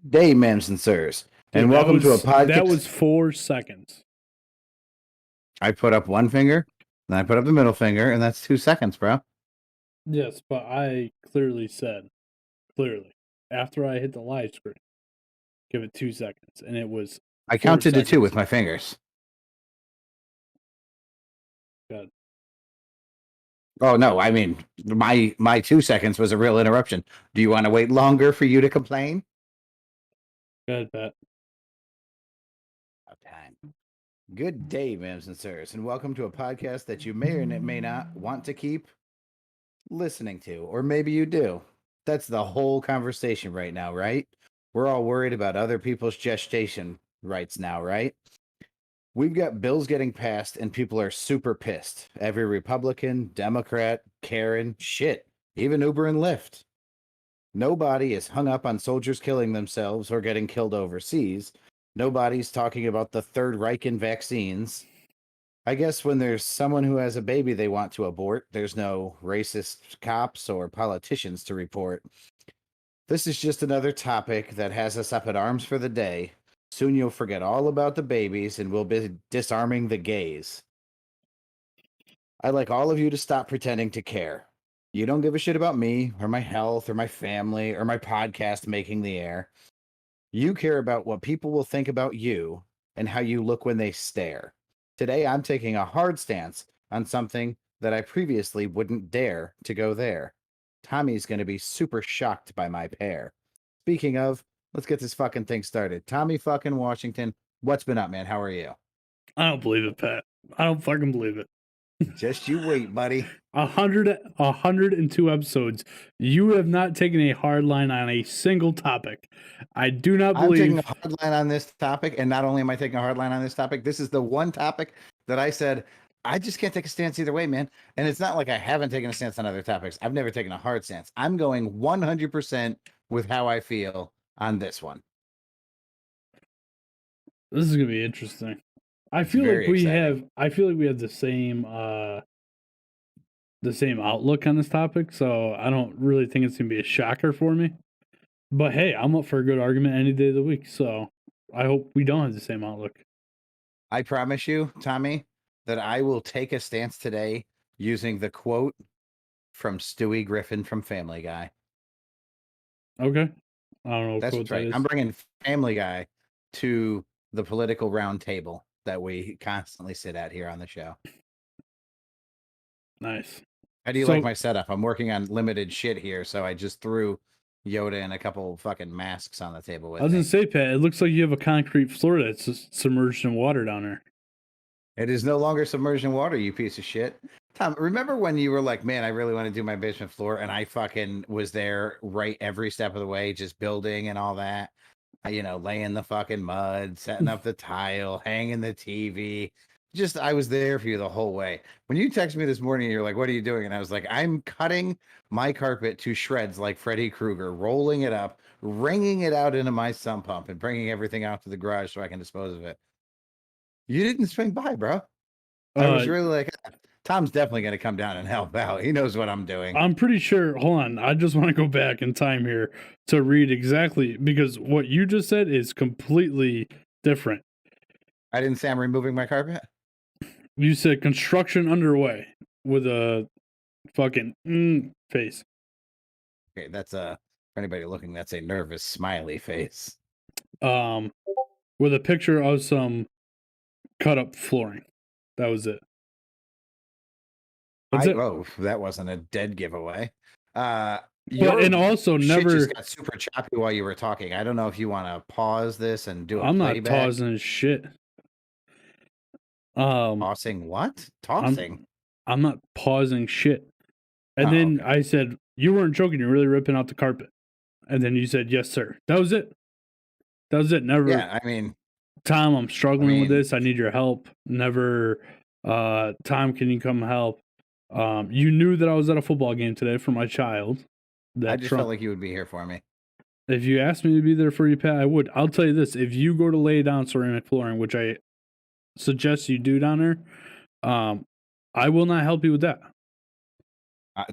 day, ma'ams and sirs, Dude, and welcome to a podcast. That was 4 seconds. I put up one finger, then I put up the middle finger, and that's 2 seconds, bro. Yes, but I clearly said, after I hit the live screen, give it 2 seconds, and it was. I 4 counted to 2 seconds. with my fingers. Good. Oh no, I mean my 2 seconds was a real interruption. Do you want to wait longer for you to complain? Good, Pat. Time. Good day, ma'ams and sirs, and welcome to a podcast that you may or may not want to keep listening to, or maybe you do. That's the whole conversation right now, right? We're all worried about other people's gestation rights now, right? We've got bills getting passed and people are super pissed. Every Republican, Democrat, Karen, shit, even Uber and Lyft. Nobody is hung up on soldiers killing themselves or getting killed overseas. Nobody's talking about the Third Reich and vaccines. I guess when there's someone who has a baby they want to abort, there's no racist cops or politicians to report. This is just another topic that has us up at arms for the day. Soon you'll forget all about the babies and we'll be disarming the gays. I'd like all of you to stop pretending to care. You don't give a shit about me or my health or my family or my podcast making the air. You care about what people will think about you and how you look when they stare. Today, I'm taking a hard stance on something that I previously wouldn't dare to go there. Tommy's going to be super shocked by my pair. Speaking of, let's get this fucking thing started. Tommy fucking Washington, what's been up, man? How are you? I don't believe it, Pat. I don't fucking believe it. Just you wait, buddy. 102 episodes. You have not taken a hard line on a single topic. I do not believe. I'm taking a hard line on this topic, and not only am I taking a hard line on this topic, this is the one topic that I said, I just can't take a stance either way, man. And it's not like I haven't taken a stance on other topics. I've never taken a hard stance. I'm going 100% with how I feel on this one. This is gonna be interesting. I feel like we have the same outlook on this topic, so I don't really think it's gonna be a shocker for me. But hey, I'm up for a good argument any day of the week, so I hope we don't have the same outlook. I promise you, Tommy, that I will take a stance today using the quote from Stewie Griffin from Family Guy. Okay. I don't know. That's right. I'm bringing Family Guy to the political round table that we constantly sit at here on the show. Nice. How do you like my setup? I'm working on limited shit here, so I just threw Yoda and a couple fucking masks on the table with me. I was going to say, Pat, it looks like you have a concrete floor that's just submerged in water down there. It is no longer submerged in water, you piece of shit. Tom, remember when you were like, man, I really want to do my basement floor, and I fucking was there right every step of the way, just building and all that? Laying the fucking mud, setting up the tile, hanging the TV. I was there for you the whole way. When you texted me this morning, you're like, what are you doing? And I was like, I'm cutting my carpet to shreds like Freddy Krueger, rolling it up, wringing it out into my sump pump, and bringing everything out to the garage so I can dispose of it. You didn't swing by, bro. I was really like, Tom's definitely going to come down and help out. He knows what I'm doing. I'm pretty sure. Hold on. I just want to go back in time here to read exactly, because what you just said is completely different. I didn't say I'm removing my carpet. You said construction underway with a fucking face. Okay, that's for anybody looking, that's a nervous smiley face. With a picture of some cut up flooring. That was it. That wasn't a dead giveaway. And also never just got super choppy while you were talking. I don't know if you want to pause this and do a I'm playback. not pausing shit. Tossing what? Tossing? I'm not pausing shit. And then okay. I said, you weren't joking, you're really ripping out the carpet. And then you said, yes, sir. That was it. Never. Yeah, I mean, Tom, I'm struggling with this. I need your help. Never. Tom, can you come help? You knew that I was at a football game today for my child. I just felt like you would be here for me. If you asked me to be there for you, Pat, I would. I'll tell you this. If you go to lay down ceramic flooring, which I suggest you do down there, I will not help you with that.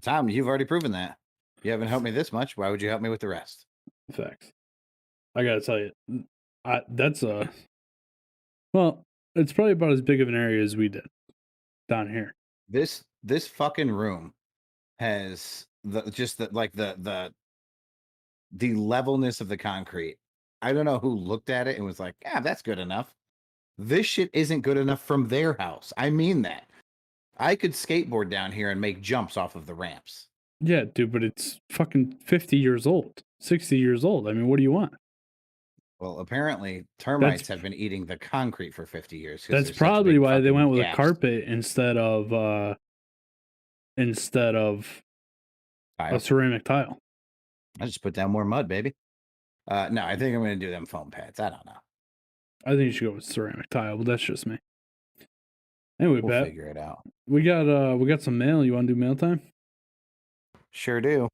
Tom, you've already proven that. You haven't helped me this much. Why would you help me with the rest? Facts. I gotta tell you, that's well, it's probably about as big of an area as we did down here. This fucking room has the levelness of the concrete. I don't know who looked at it and was like, "Yeah, that's good enough." This shit isn't good enough from their house. I mean that. I could skateboard down here and make jumps off of the ramps. Yeah, dude, but it's fucking 50 years old, 60 years old. I mean, what do you want? Well, apparently That's termites have been eating the concrete for 50 years because that's there's such probably big why they went fucking with a gaps. carpet instead of a Tile. ceramic tile. I just put down more mud, baby. No, I think I'm going to do them foam pads. I don't know. I think you should go with ceramic tile, but that's just me. Anyway, We'll Pat, figure it out. we got some mail. You want to do mail time? Sure do.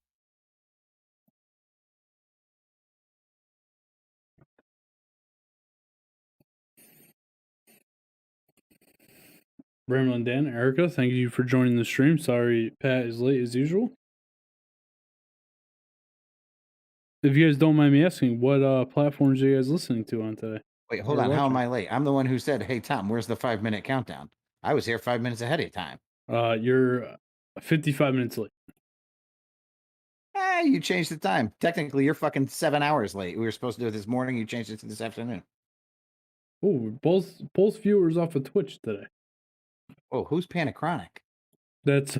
Ramblin' Dan, Erica, thank you for joining the stream. Sorry, Pat is late as usual. If you guys don't mind me asking, what platforms are you guys listening to on today? Wait, hold Or on. How am watching? I late? I'm the one who said, "Hey, Tom, where's the 5-minute countdown?" I was here 5 minutes ahead of time. You're 55 minutes late. You changed the time. Technically, you're fucking 7 hours late. We were supposed to do it this morning. You changed it to this afternoon. Oh, both viewers off of Twitch today. Oh, who's Panichronic? That's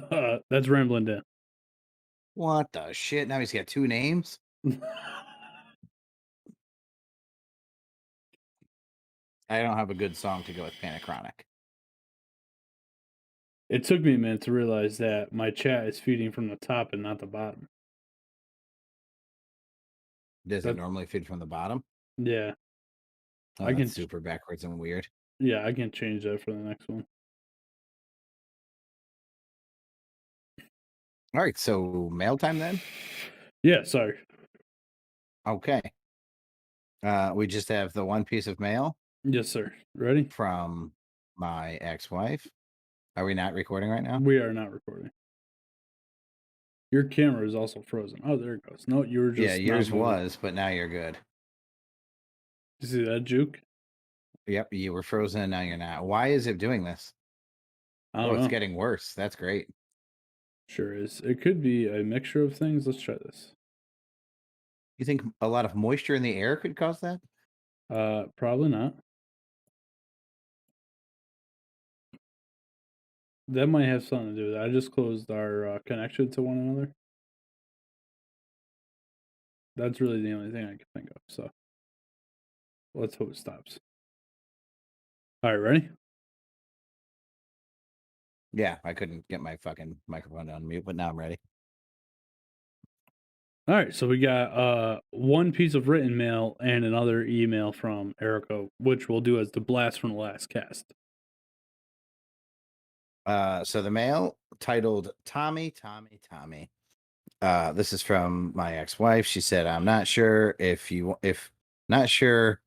Ramblin' Dan. What the shit? Now he's got 2 names? I don't have a good song to go with Panichronic. It took me a minute to realize that my chat is feeding from the top and not the bottom. Does it normally feed from the bottom? Yeah. Oh, I can that's super backwards and weird. Yeah, I can change that for the next one. All right, so mail time then? Yeah, sorry. Okay. We just have the one piece of mail Yes, sir. Ready? from my ex-wife. Are we not recording right now? We are not recording. Your camera is also frozen. Oh, there it goes. No, you were just Yeah, yours not moving. was, but now you're good. You see that juke? Yep, you were frozen and now you're not. Why is it doing this? I don't know. It's getting worse. That's great. Sure is. It could be a mixture of things. Let's try this. You think a lot of moisture in the air could cause that? Probably not. That might have something to do with it. I just closed our connection to one another. That's really the only thing I can think of. So let's hope it stops. All right, ready? Yeah, I couldn't get my fucking microphone on mute, but now I'm ready. All right, so we got one piece of written mail and another email from Erica, which we'll do as the blast from the last cast. So the mail titled Tommy. This is from my ex-wife. She said, "I'm not sure if not sure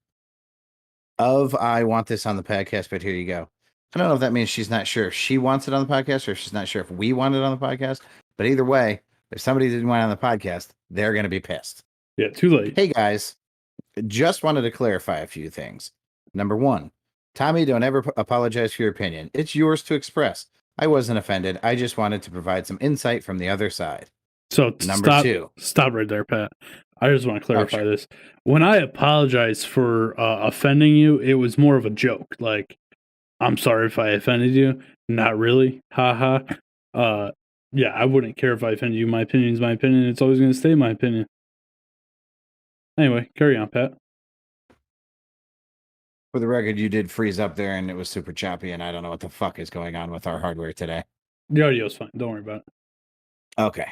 of I want this on the podcast, but here you go." I don't know if that means she's not sure if she wants it on the podcast or if she's not sure if we want it on the podcast. But either way, if somebody didn't want it on the podcast, they're going to be pissed. Yeah, too late. Hey guys, just wanted to clarify a few things. Number one, Tommy, don't ever apologize for your opinion. It's yours to express. I wasn't offended. I just wanted to provide some insight from the other side. So Number two. Stop right there, Pat. I just want to clarify sure. this. When I apologize for offending you, it was more of a joke. Like, I'm sorry if I offended you. Not really. Ha ha. Yeah, I wouldn't care if I offended you. My opinion is my opinion. It's always going to stay my opinion. Anyway, carry on, Pat. For the record, you did freeze up there and it was super choppy, and I don't know what the fuck is going on with our hardware today. The audio's fine. Don't worry about it. Okay.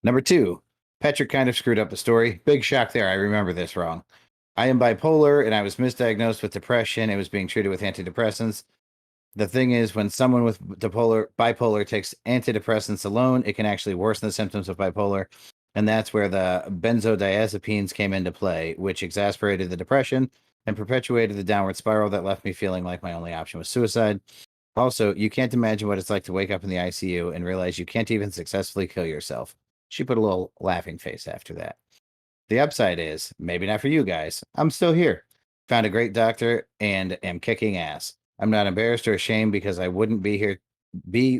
Number two, Patrick kind of screwed up the story. Big shock there. I remember this wrong. I am bipolar and I was misdiagnosed with depression. It was being treated with antidepressants. The thing is, when someone with bipolar takes antidepressants alone, it can actually worsen the symptoms of bipolar. And that's where the benzodiazepines came into play, which exacerbated the depression and perpetuated the downward spiral that left me feeling like my only option was suicide. Also, you can't imagine what it's like to wake up in the ICU and realize you can't even successfully kill yourself. She put a little laughing face after that. The upside is maybe not for you guys. I'm still here. Found a great doctor and am kicking ass. I'm not embarrassed or ashamed because I wouldn't be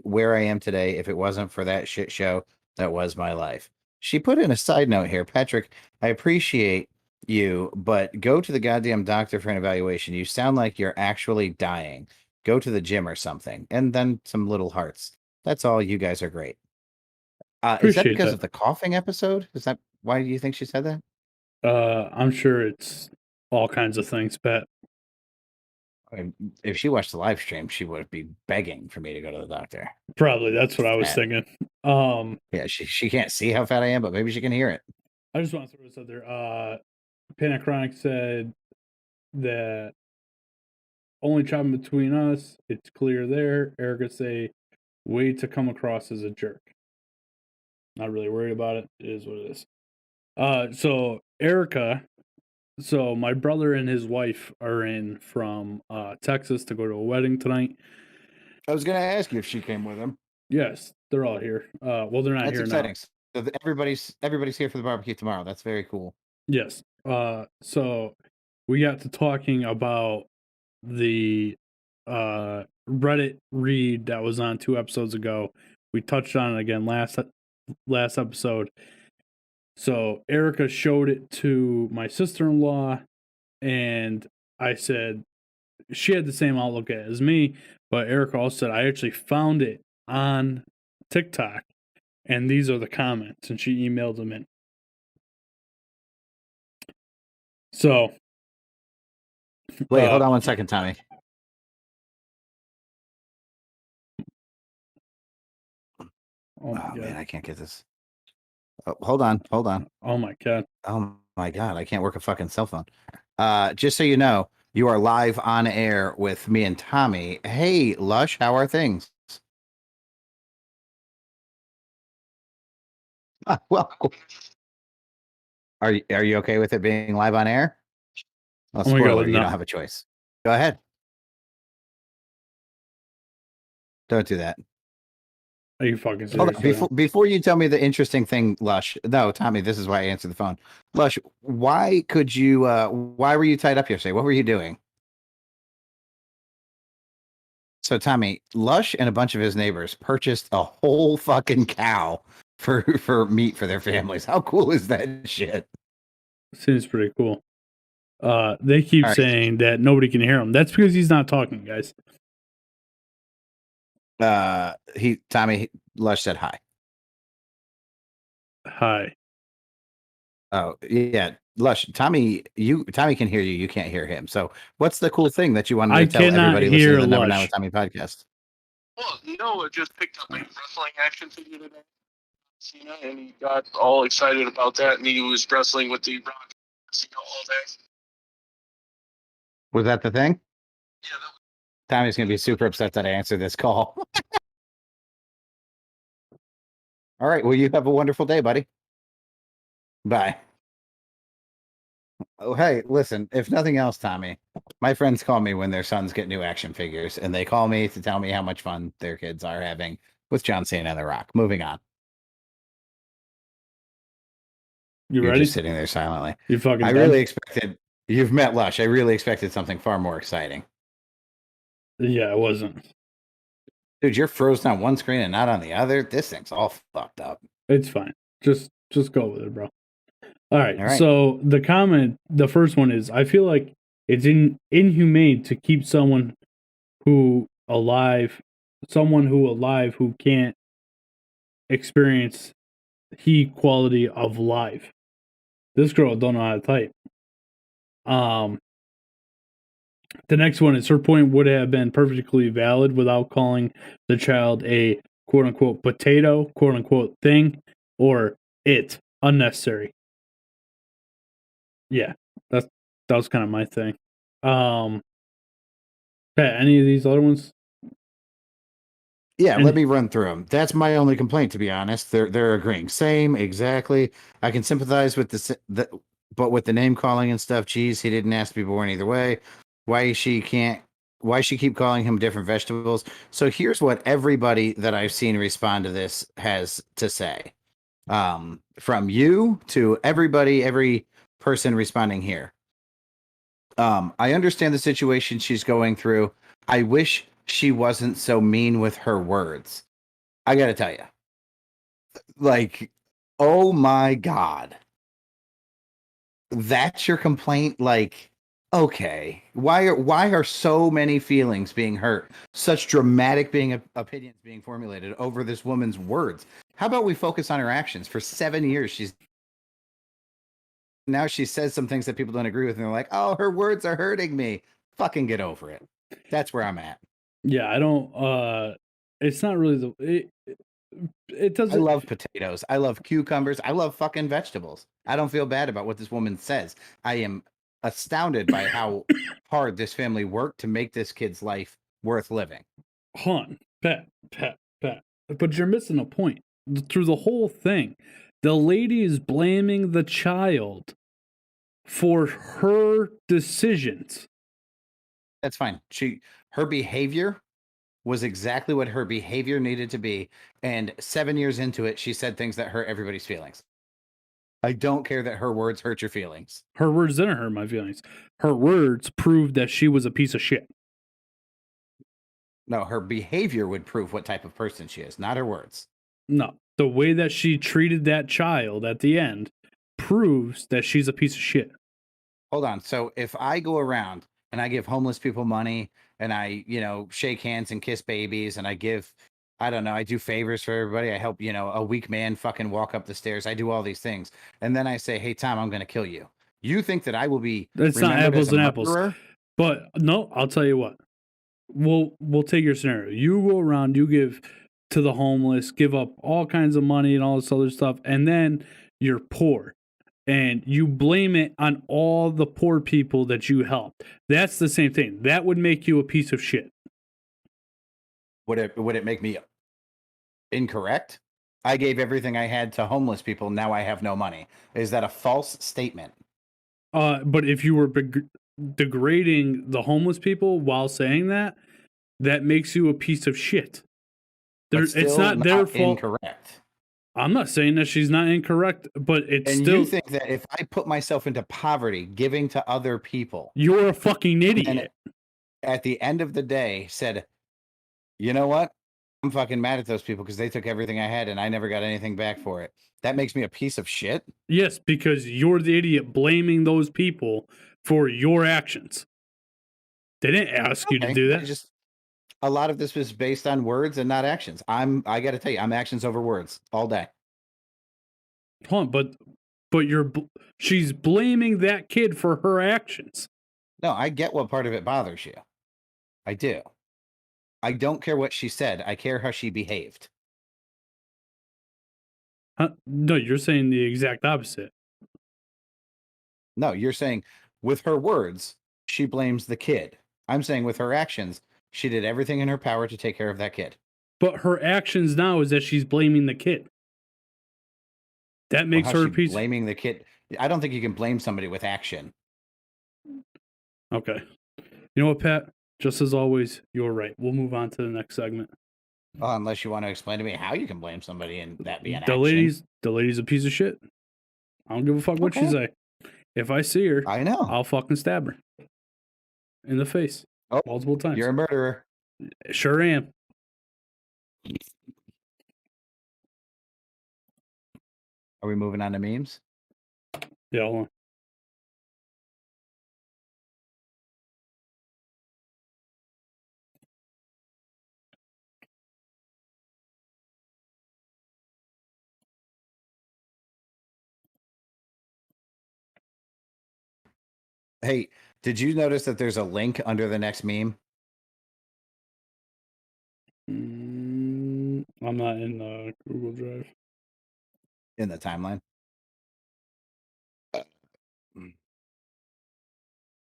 where I am today if it wasn't for that shit show that was my life. She put in a side note here, Patrick. I appreciate you, but go to the goddamn doctor for an evaluation. You sound like you're actually dying. Go to the gym or something. And then some little hearts. That's all. You guys are great. Is that Appreciate because that. of the coughing episode? Is that why do you think she said that? I'm sure it's all kinds of things, Pat. I mean, if she watched the live stream, she would be begging for me to go to the doctor. Probably that's what I was Fat. thinking. Um, Yeah, she can't see how fat I am, but maybe she can hear it. I just want to throw this out there. Panachronic said that only chopping between us. It's clear there. Erica say, way to come across as a jerk. Not really worried about it. It is what it is. So Erica, so my brother and his wife are in from Texas to go to a wedding tonight. I was going to ask you if she came with him. Yes, they're all here. Well, they're not That's here now. exciting. So everybody's here for the barbecue tomorrow. That's very cool. Yes. So we got to talking about the Reddit read that was on 2 episodes ago. We touched on it again last episode. So Erica showed it to my sister-in-law, and I said she had the same outlook as me, but Erica also said I actually found it on TikTok, and these are the comments, and she emailed them in. So Wait, hold on one second, Tommy. Oh my god, man, I can't get this. Oh, hold on. oh my god. Oh my god, I can't work a fucking cell phone. Just so you know, you are live on air with me and Tommy. Hey, Lush, how are things? Well, are you okay with it being live on air? Well, Oh my god, spoiler, you no. don't have a choice. Go ahead. Don't do that. Are you fucking Hold serious? on. Before you tell me the interesting thing, Lush. No, Tommy, this is why I answered the phone. Lush, why were you tied up yesterday? What were you doing? So, Tommy, Lush and a bunch of his neighbors purchased a whole fucking cow for meat for their families. How cool is that shit? Seems pretty cool. They keep All right. saying that nobody can hear him. That's because he's not talking, guys. Tommy Lush said hi. Hi. Oh, yeah. Lush, Tommy can hear you. You can't hear him. So, what's the cool thing that you wanted I to tell cannot everybody listening hear to the Never Now Lush. with Tommy podcast? Well, Noah just picked up a wrestling action figure today, Cena, and he got all excited about that, and he was wrestling with the Rock all day. Was that the thing? Yeah, Tommy's gonna be super upset that I answered this call. All right. Well, you have a wonderful day, buddy. Bye. Oh, hey, listen, if nothing else, Tommy, my friends call me when their sons get new action figures, and they call me to tell me how much fun their kids are having with John Cena and The Rock. Moving on. You You're ready? just sitting there silently. You fucking I done? really expected, you've met Lush. I really expected something far more exciting. Yeah, it wasn't. Dude, you're frozen on one screen and not on the other. This thing's all fucked up. It's fine. Just go with it, bro. All right. All right. So the first one is, I feel like it's inhumane to keep someone who alive who can't experience the quality of life. This girl don't know how to type. The next one is, her point would have been perfectly valid without calling the child a quote unquote potato, quote unquote thing, or it unnecessary. Yeah, that was kind of my thing. Pat, any of these other ones? Yeah, let me run through them. That's my only complaint, to be honest. They're agreeing. Same, exactly. I can sympathize with but with the name calling and stuff. Geez, he didn't ask to be born either way. Why she keep calling him different vegetables? So here's what everybody that I've seen respond to this has to say. from you to everybody, every person responding here. I understand the situation she's going through. I wish she wasn't so mean with her words. I got to tell you, like, oh my God, that's your complaint. Like, okay, why are so many feelings being hurt, such dramatic opinions being formulated over this woman's words? How about we focus on her actions? For 7 years, she says some things that people don't agree with, and they're like, "Oh, her words are hurting me." Fucking get over it. That's where I'm at. Yeah, I don't. It's not really it I doesn't. love potatoes. I love cucumbers. I love fucking vegetables. I don't feel bad about what this woman says. I am astounded by how hard this family worked to make this kid's life worth living. Hon, Pat. But you're missing a point. Through the whole thing, the lady is blaming the child for her decisions. That's fine. Her behavior was exactly what her behavior needed to be, and 7 years into it, she said things that hurt everybody's feelings. I don't care that her words hurt your feelings. Her words didn't hurt my feelings. Her words proved that she was a piece of shit. No, her behavior would prove what type of person she is, not her words. No, the way that she treated that child at the end proves that she's a piece of shit. Hold on. So if I go around and I give homeless people money and I, shake hands and kiss babies and I do favors for everybody. I help, a weak man fucking walk up the stairs. I do all these things. And then I say, "Hey, Tom, I'm going to kill you." You think that I will be It's not remembered apples as a and apples. murderer? But no, I'll tell you what. We'll take your scenario. You go around, you give to the homeless, give up all kinds of money and all this other stuff, and then you're poor. And you blame it on all the poor people that you helped. That's the same thing. That would make you a piece of shit. Would it make me incorrect? I gave everything I had to homeless people. Now I have no money. Is that a false statement? But if you were degrading the homeless people while saying that, that makes you a piece of shit. It's not their fault. Incorrect. I'm not saying that she's not incorrect, but it's And still. you think that if I put myself into poverty, giving to other people, You're a fucking idiot. and at the end of the day said, "You know what? I'm fucking mad at those people because they took everything I had and I never got anything back for it." That makes me a piece of shit? Yes, because you're the idiot blaming those people for your actions. They didn't ask you to do that. A lot of this was based on words and not actions. I got to tell you, I'm actions over words all day. Hold on, but she's blaming that kid for her actions. No, I get what part of it bothers you. I do. I don't care what she said. I care how she behaved. No, you're saying the exact opposite. No, you're saying with her words, she blames the kid. I'm saying with her actions, she did everything in her power to take care of that kid. But her actions now is that she's blaming the kid. That makes her a piece. Blaming the kid. I don't think you can blame somebody with action. Okay. You know what, Pat? Just as always, you're right. We'll move on to the next segment. Unless you want to explain to me how you can blame somebody and that be an action. The lady's a piece of shit. I don't give a fuck what she say. If I see her, I know. I'll fucking stab her in the face multiple times. You're a murderer. Sure am. Are we moving on to memes? Yeah, hold on. Hey, did you notice that there's a link under the next meme? I'm not in the Google Drive. In the timeline?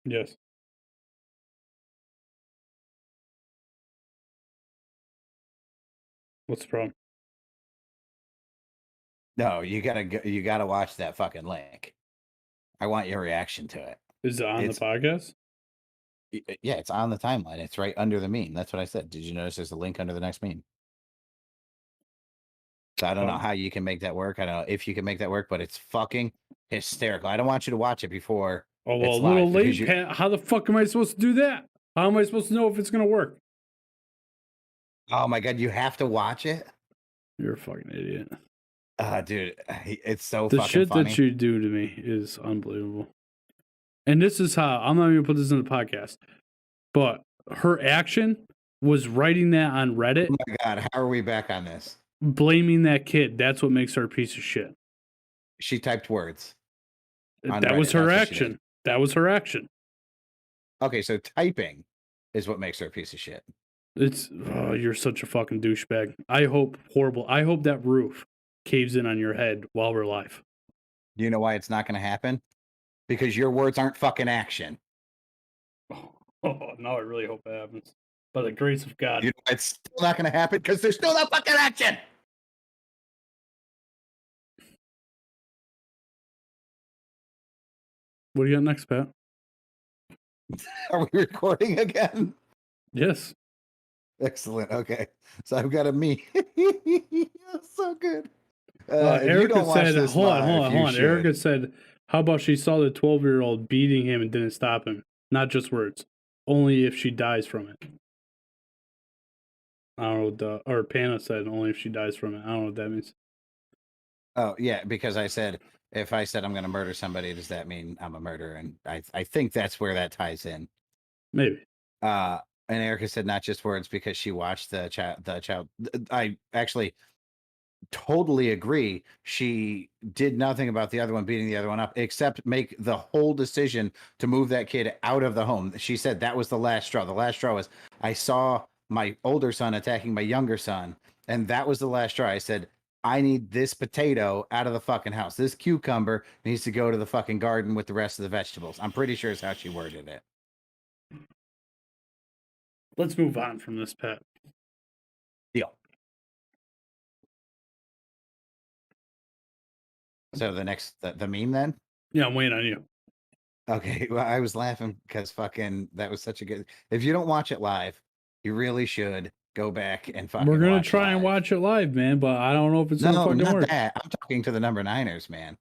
Yes. What's the problem? No, you gotta watch that fucking link. I want your reaction to it. Is it on the podcast? Yeah, it's on the timeline. It's right under the meme. That's what I said. Did you notice there's a link under the next meme? So I don't know how you can make that work. I don't know if you can make that work, but it's fucking hysterical. I don't want you to watch it before Oh, well, it's a little live late, Pat. How the fuck am I supposed to do that? How am I supposed to know if it's going to work? Oh my God, you have to watch it? You're a fucking idiot. Dude, it's so The fucking shit funny. that you do to me is unbelievable. And this is how, I'm not even going to put this in the podcast, but her action was writing that on Reddit, Oh my God, how are we back on this? blaming that kid. That's what makes her a piece of shit. She typed words. on That was Reddit, her that's what she did. action. That was her action. Okay, so typing is what makes her a piece of shit. It's, oh, you're such a fucking douchebag. I hope that roof caves in on your head while we're live. Do you know why it's not going to happen? Because your words aren't fucking action. Oh, now I really hope it happens. By the grace of God. You know why it's still not going to happen? Because there's still no fucking action. What do you got next, Pat? Are we recording again? Yes. Excellent. Okay. So I've got a me. So good. If you Erica don't watch said, this hold live, on. you should. Erica said, how about she saw the 12-year-old beating him and didn't stop him? Not just words. Only if she dies from it. I don't know what or Pana said, only if she dies from it. I don't know what that means. Oh, yeah, because I said, if I said I'm going to murder somebody, does that mean I'm a murderer? And I think that's where that ties in. Maybe. And Erica said not just words because she watched the child. I actually totally agree. She did nothing about the other one beating the other one up except make the whole decision to move that kid out of the home. She said that was the last straw. The last straw was I saw my older son attacking my younger son, and that was the last straw. I said, I need this potato out of the fucking house. This cucumber needs to go to the fucking garden with the rest of the vegetables. I'm pretty sure is how she worded it. Let's move on from this, Pat. Deal. So the next, the meme then? Yeah, I'm waiting on you. Okay, well, I was laughing because fucking that was such a good. If you don't watch it live, you really should go back and fucking. We're gonna watch try live. and watch it live, man, but I don't know if it's gonna fucking not work. that. I'm talking to the number niners, man.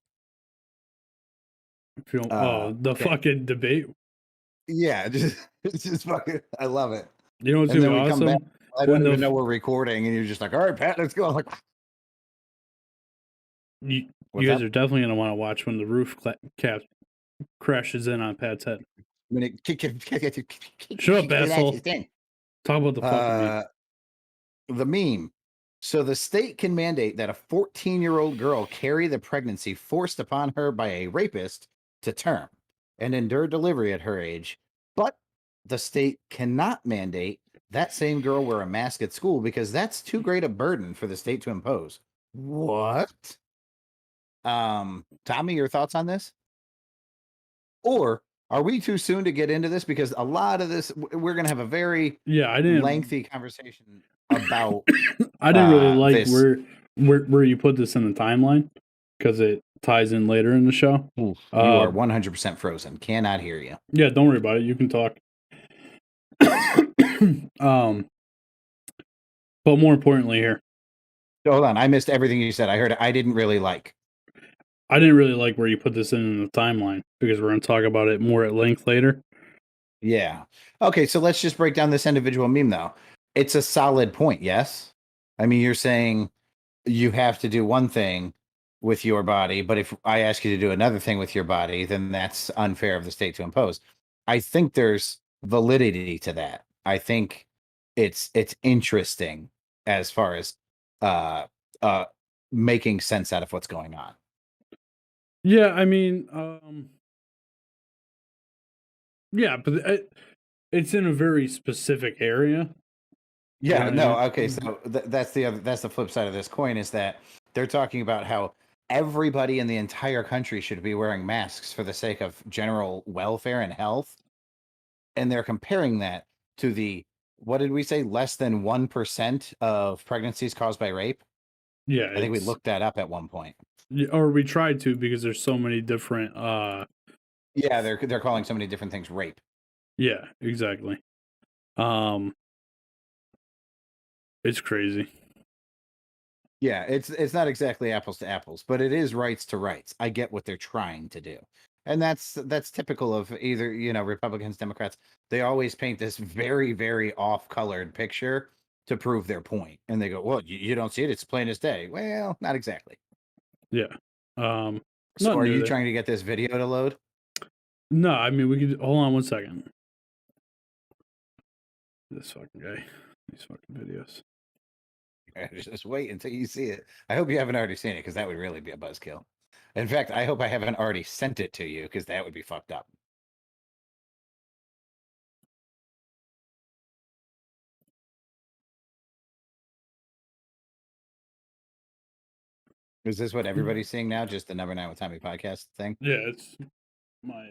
If you don't, the fucking debate. Yeah, it's just fucking. I love it. You know what's And gonna then be we come awesome? back. I don't even know we're recording, and you're just like, "All right, Pat, let's go." I'm like, you what's guys up? are definitely gonna want to watch when the roof cap crashes in on Pat's head. Shut up, asshole. Talk about the fucking meme. The meme. So the state can mandate that a 14-year-old girl carry the pregnancy forced upon her by a rapist to term and endure delivery at her age, but the state cannot mandate that same girl wear a mask at school because that's too great a burden for the state to impose. What? Tommy, your thoughts on this? Or are we too soon to get into this? Because a lot of this, we're going to have a very lengthy conversation about. I didn't really like this. where you put this in the timeline because it ties in later in the show. You are 100% frozen. Cannot hear you. Yeah, don't worry about it. You can talk. But more importantly here. Hold on. I missed everything you said. I heard I didn't really like. I didn't really like where you put this in the timeline because we're going to talk about it more at length later. Yeah. Okay, so let's just break down this individual meme, though. It's a solid point, yes? I mean, you're saying you have to do one thing with your body, but if I ask you to do another thing with your body, then that's unfair of the state to impose. I think there's validity to that. I think it's interesting as far as making sense out of what's going on. Yeah, I mean, yeah, but it's in a very specific area. Yeah, no, okay, so that's the flip side of this coin is that they're talking about how everybody in the entire country should be wearing masks for the sake of general welfare and health. And they're comparing that to the, what did we say, less than 1% of pregnancies caused by rape? Yeah, I think we looked that up at one point. Or we tried to because there's so many different yeah, they're calling so many different things rape. Yeah, exactly. It's crazy. Yeah, it's not exactly apples to apples, but it is rights to rights. I get what they're trying to do. And that's typical of either, Republicans, Democrats. They always paint this very, very off-colored picture to prove their point. And they go, well, you don't see it, it's plain as day. Well, not exactly. Yeah. So Not are new you there. trying to get this video to load? No, I mean we could hold on 1 second. This fucking guy. These fucking videos. Just wait until you see it. I hope you haven't already seen it, because that would really be a buzzkill. In fact, I hope I haven't already sent it to you, because that would be fucked up. Is this what everybody's seeing now? Just the Number 9 with Tommy podcast thing? Yeah, it's my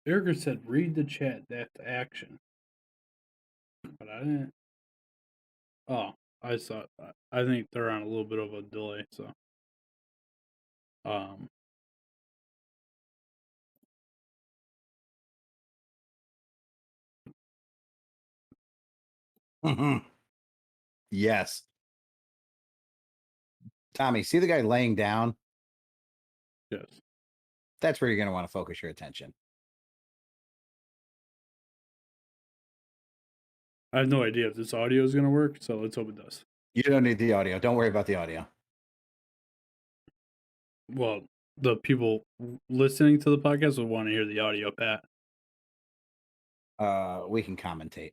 Erica said read the chat, that's action. But I didn't. Oh, I saw it. I think they're on a little bit of a delay, so Yes. Tommy, see the guy laying down? yes. That's where you're going to want to focus your attention. I have no idea if this audio is gonna work, so let's hope it does. You don't need the audio. Don't worry about the audio. Well, the people listening to the podcast will want to hear the audio, Pat. We can commentate.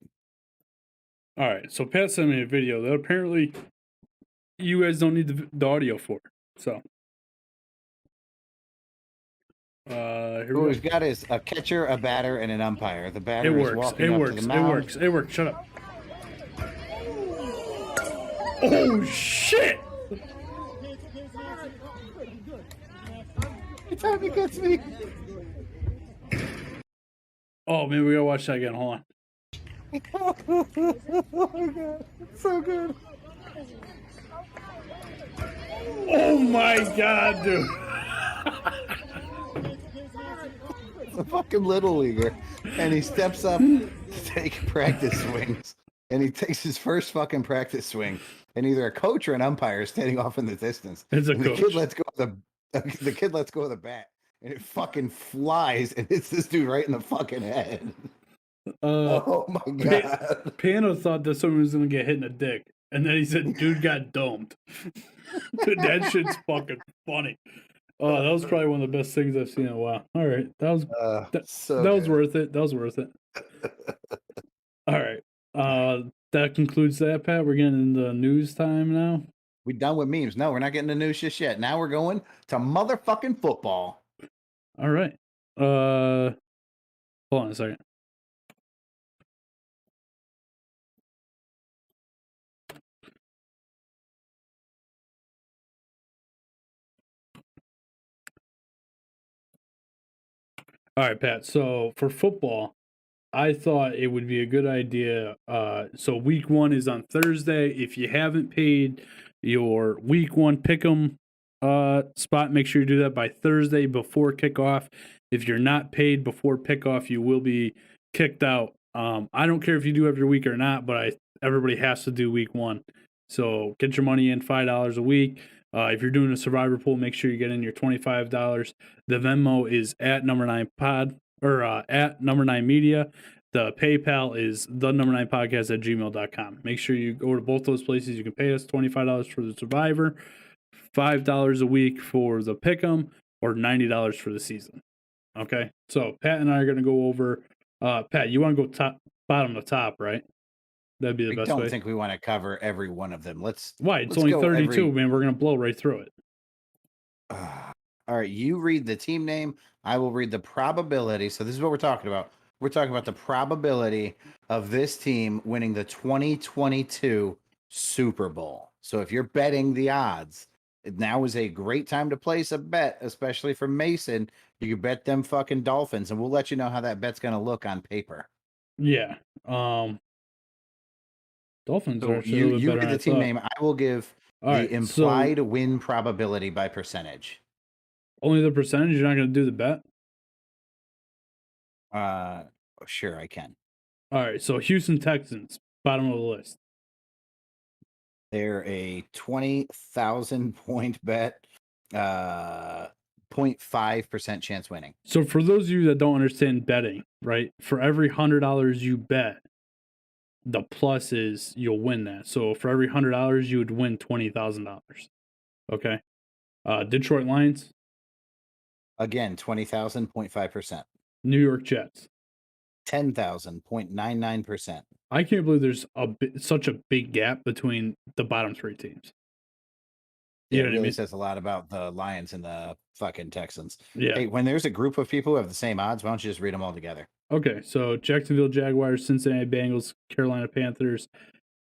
All right, so Pat sent me a video that apparently you guys don't need the audio for. So, here What we we've go. got is a catcher, a batter, and an umpire. The batter It is works. walking It up works. to the It mound. works. It works. Shut up. Oh shit! Tommy gets me. Oh man, we gotta watch that again. Hold on. Oh my god, it's so good. Oh my god, dude. It's a fucking little leaguer, and he steps up to take practice swings, and he takes his first fucking practice swing, and either a coach or an umpire is standing off in the distance. It's a and coach. The kid lets go of the bat, and it fucking flies and hits this dude right in the fucking head. Oh my god! Pano thought that someone was gonna get hit in the dick, and then he said, "Dude got domed." Dude, that shit's fucking funny. Oh, that was probably one of the best things I've seen in a while. All right, that was worth it. That was worth it. All right, that concludes that, Pat. We're getting into news time now. We done with memes. No, we're not getting the news just yet. Now we're going to motherfucking football. All right. Hold on a second. All right, Pat. So for football, I thought it would be a good idea. So week 1 is on Thursday. If you haven't paid your week 1 pick'em spot, make sure you do that by Thursday before kickoff. If you're not paid before kickoff, you will be kicked out. I don't care if you do every week or not, but everybody has to do week 1. So get your money in, $5 a week. If you're doing a survivor pool, make sure you get in your $25. The Venmo is at number 9 pod or at number 9 media. The PayPal is the number 9 podcast at gmail.com. Make sure you go to both those places. You can pay us $25 for the survivor, $5 a week for the pick'em, or $90 for the season. Okay. So Pat and I are going to go over, Pat, you want to go bottom to top, right? That'd be the best way. I don't think we want to cover every one of them. Why? It's only 32, man. We're going to blow right through it. All right. You read the team name. I will read the probability. So this is what we're talking about. We're talking about the probability of this team winning the 2022 Super Bowl. So if you're betting the odds, now is a great time to place a bet, especially for Mason. You can bet them fucking Dolphins, and we'll let you know how that bet's going to look on paper. Yeah. Dolphins so are you read the team name. I will give the implied win probability by percentage. Only the percentage? You're not going to do the bet? Sure, I can. All right. So Houston Texans Bottom of the list. They're a 20,000 point bet, 0.5% chance winning. So for those of you that don't understand betting, right? For every $100 you bet, the plus is you'll win that. So for every $100, you would win $20,000. Okay. Detroit Lions, Again, 20,000, 0.5%. New York Jets. 10,000, 0.99%. I can't believe there's such a big gap between the bottom three teams. Yeah, You it know what I really mean? says a lot about the Lions and the fucking Texans. Yeah. Hey, when there's a group of people who have the same odds, why don't you just read them all together? Okay, so Jacksonville Jaguars, Cincinnati Bengals, Carolina Panthers,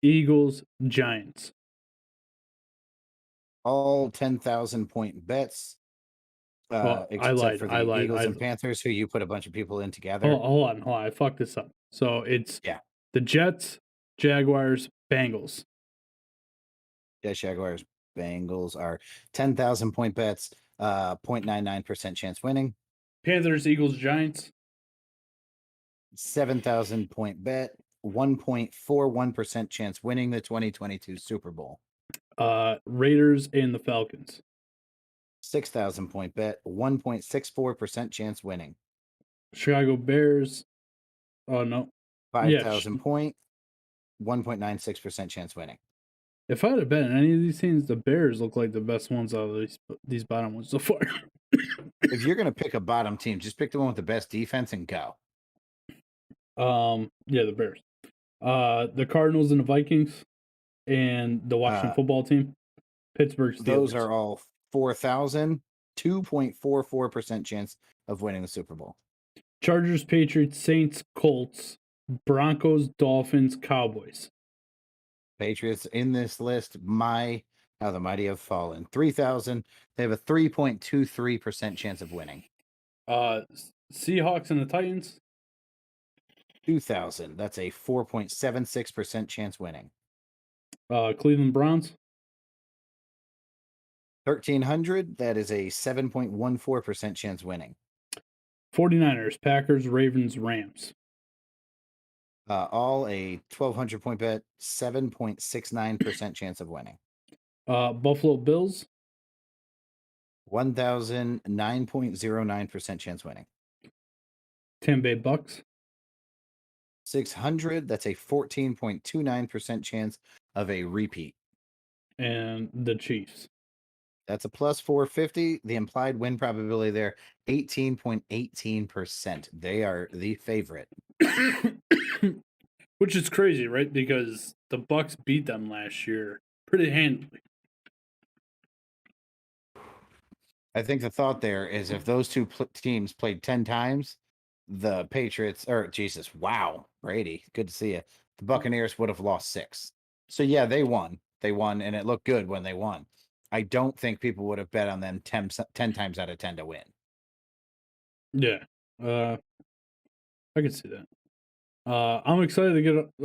Eagles, Giants. All 10,000 point bets, Well, I except lied. for I the lied. Eagles and Panthers, who you put a bunch of people in together. Hold on. I fucked this up. So it's Yeah. the Jets, Jaguars, Bengals. Yeah, Jaguars, Bengals are 10,000 point bets, 0.99% chance winning. Panthers, Eagles, Giants. 7,000 point bet, 1.41% chance winning the 2022 Super Bowl. Raiders and the Falcons. 6,000 point bet, 1.64% chance winning. Chicago Bears. Oh no. 5,000 point, 1.96% chance winning. If I had bet on any of these teams, the Bears look like the best ones out of these bottom ones so far. If you're going to pick a bottom team, just pick the one with the best defense and go. Yeah, the Bears. The Cardinals and the Vikings and the Washington football team. Pittsburgh Steelers. Those are all 4,000, 2.44% chance of winning the Super Bowl. Chargers, Patriots, Saints, Colts, Broncos, Dolphins, Cowboys. Patriots in this list, how the mighty have fallen. 3,000. They have a 3.23% chance of winning. Seahawks and the Titans. 2,000. That's a 4.76% chance winning. Cleveland Browns. 1,300. That is a 7.14% chance winning. 49ers, Packers, Ravens, Rams. All a 1,200 point bet, 7.69% chance of winning. Buffalo Bills. 1,000, 9.09% chance winning. Tampa Bay Bucks. 600. That's a 14.29% chance of a repeat. And the Chiefs. That's a plus 450. The implied win probability there, 18.18%. They are the favorite. Which is crazy, right? Because the Bucks beat them last year pretty handily. I think the thought there is if those two teams played 10 times, the Patriots, wow, Brady, good to see you. The Buccaneers would have lost 6. So yeah, they won. They won, and it looked good when they won. I don't think people would have bet on them 10 times out of 10 to win. Yeah. I can see that. I'm excited to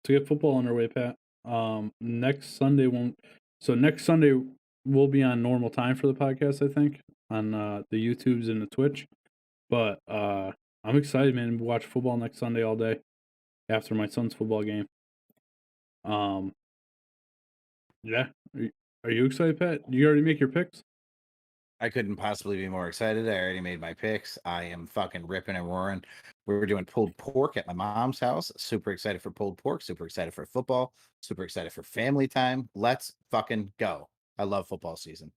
get football underway, Pat. Next Sunday we'll be on normal time for the podcast, I think, on the YouTubes and the Twitch. But I'm excited, man, to watch football next Sunday all day after my son's football game. Yeah. Are you excited, Pat? Do you already make your picks? I couldn't possibly be more excited. I already made my picks. I am fucking ripping and roaring. We're doing pulled pork at my mom's house. Super excited for pulled pork. Super excited for football. Super excited for family time. Let's fucking go. I love football season.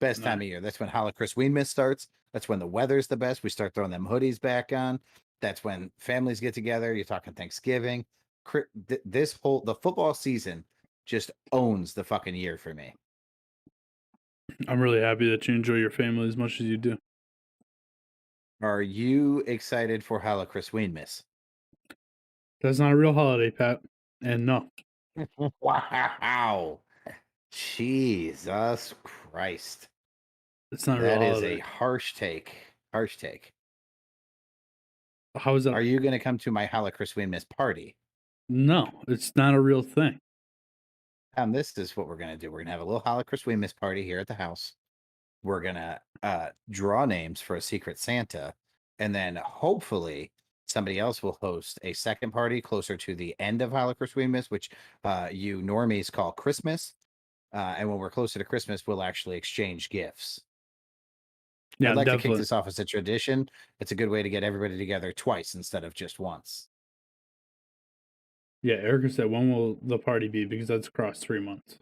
Best time of year. That's when Halloween starts. That's when the weather's the best. We start throwing them hoodies back on. That's when families get together. You're talking Thanksgiving. The football season just owns the fucking year for me. I'm really happy that you enjoy your family as much as you do. Are you excited for Halloween? That's not a real holiday, Pat. And no. Wow. Jesus Christ. It's not a real That is holiday. a harsh take. Harsh take. How is that? Are you going to come to my Halloween party? No, it's not a real thing. This is what we're going to do. We're going to have a little Halloween party here at the house. We're going to draw names for a secret Santa. And then hopefully Somebody else will host a second party closer to the end of Halloween, which you normies call Christmas. And when we're closer to Christmas, we'll actually exchange gifts. Yeah, I'd like to kick definitely. this off as a tradition. It's a good way to get everybody together twice instead of just once. Yeah, Erica said, when will the party be? Because that's across 3 months.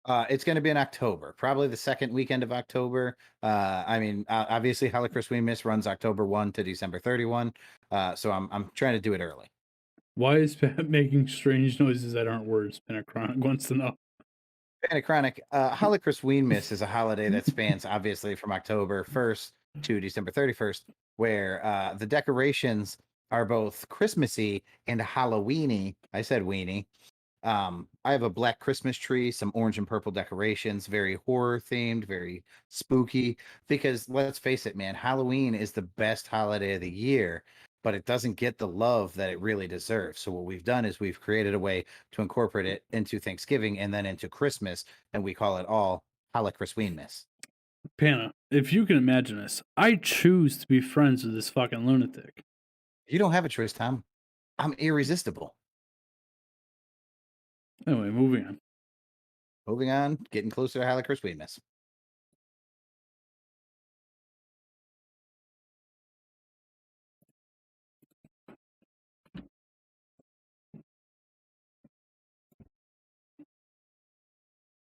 It's going to be in October, probably the second weekend of October. Obviously, Halloween runs October 1 to December 31. So I'm trying to do it early. Why is Pat making strange noises that aren't words? Penachronic wants to know. Chronic, Halloween is a holiday that spans obviously from October 1st to December 31st, where the decorations are both Christmassy and Halloweeny. I said weenie. I have a black Christmas tree, some orange and purple decorations, very horror themed, very spooky. Because let's face it, man, Halloween is the best holiday of the year, but it doesn't get the love that it really deserves. So what we've done is we've created a way to incorporate it into Thanksgiving and then into Christmas, and we call it all Halloween. Panna, if you can imagine this, I choose to be friends with this fucking lunatic. You don't have a choice, Tom. I'm irresistible. Anyway, moving on. Moving on, getting closer to Halloween.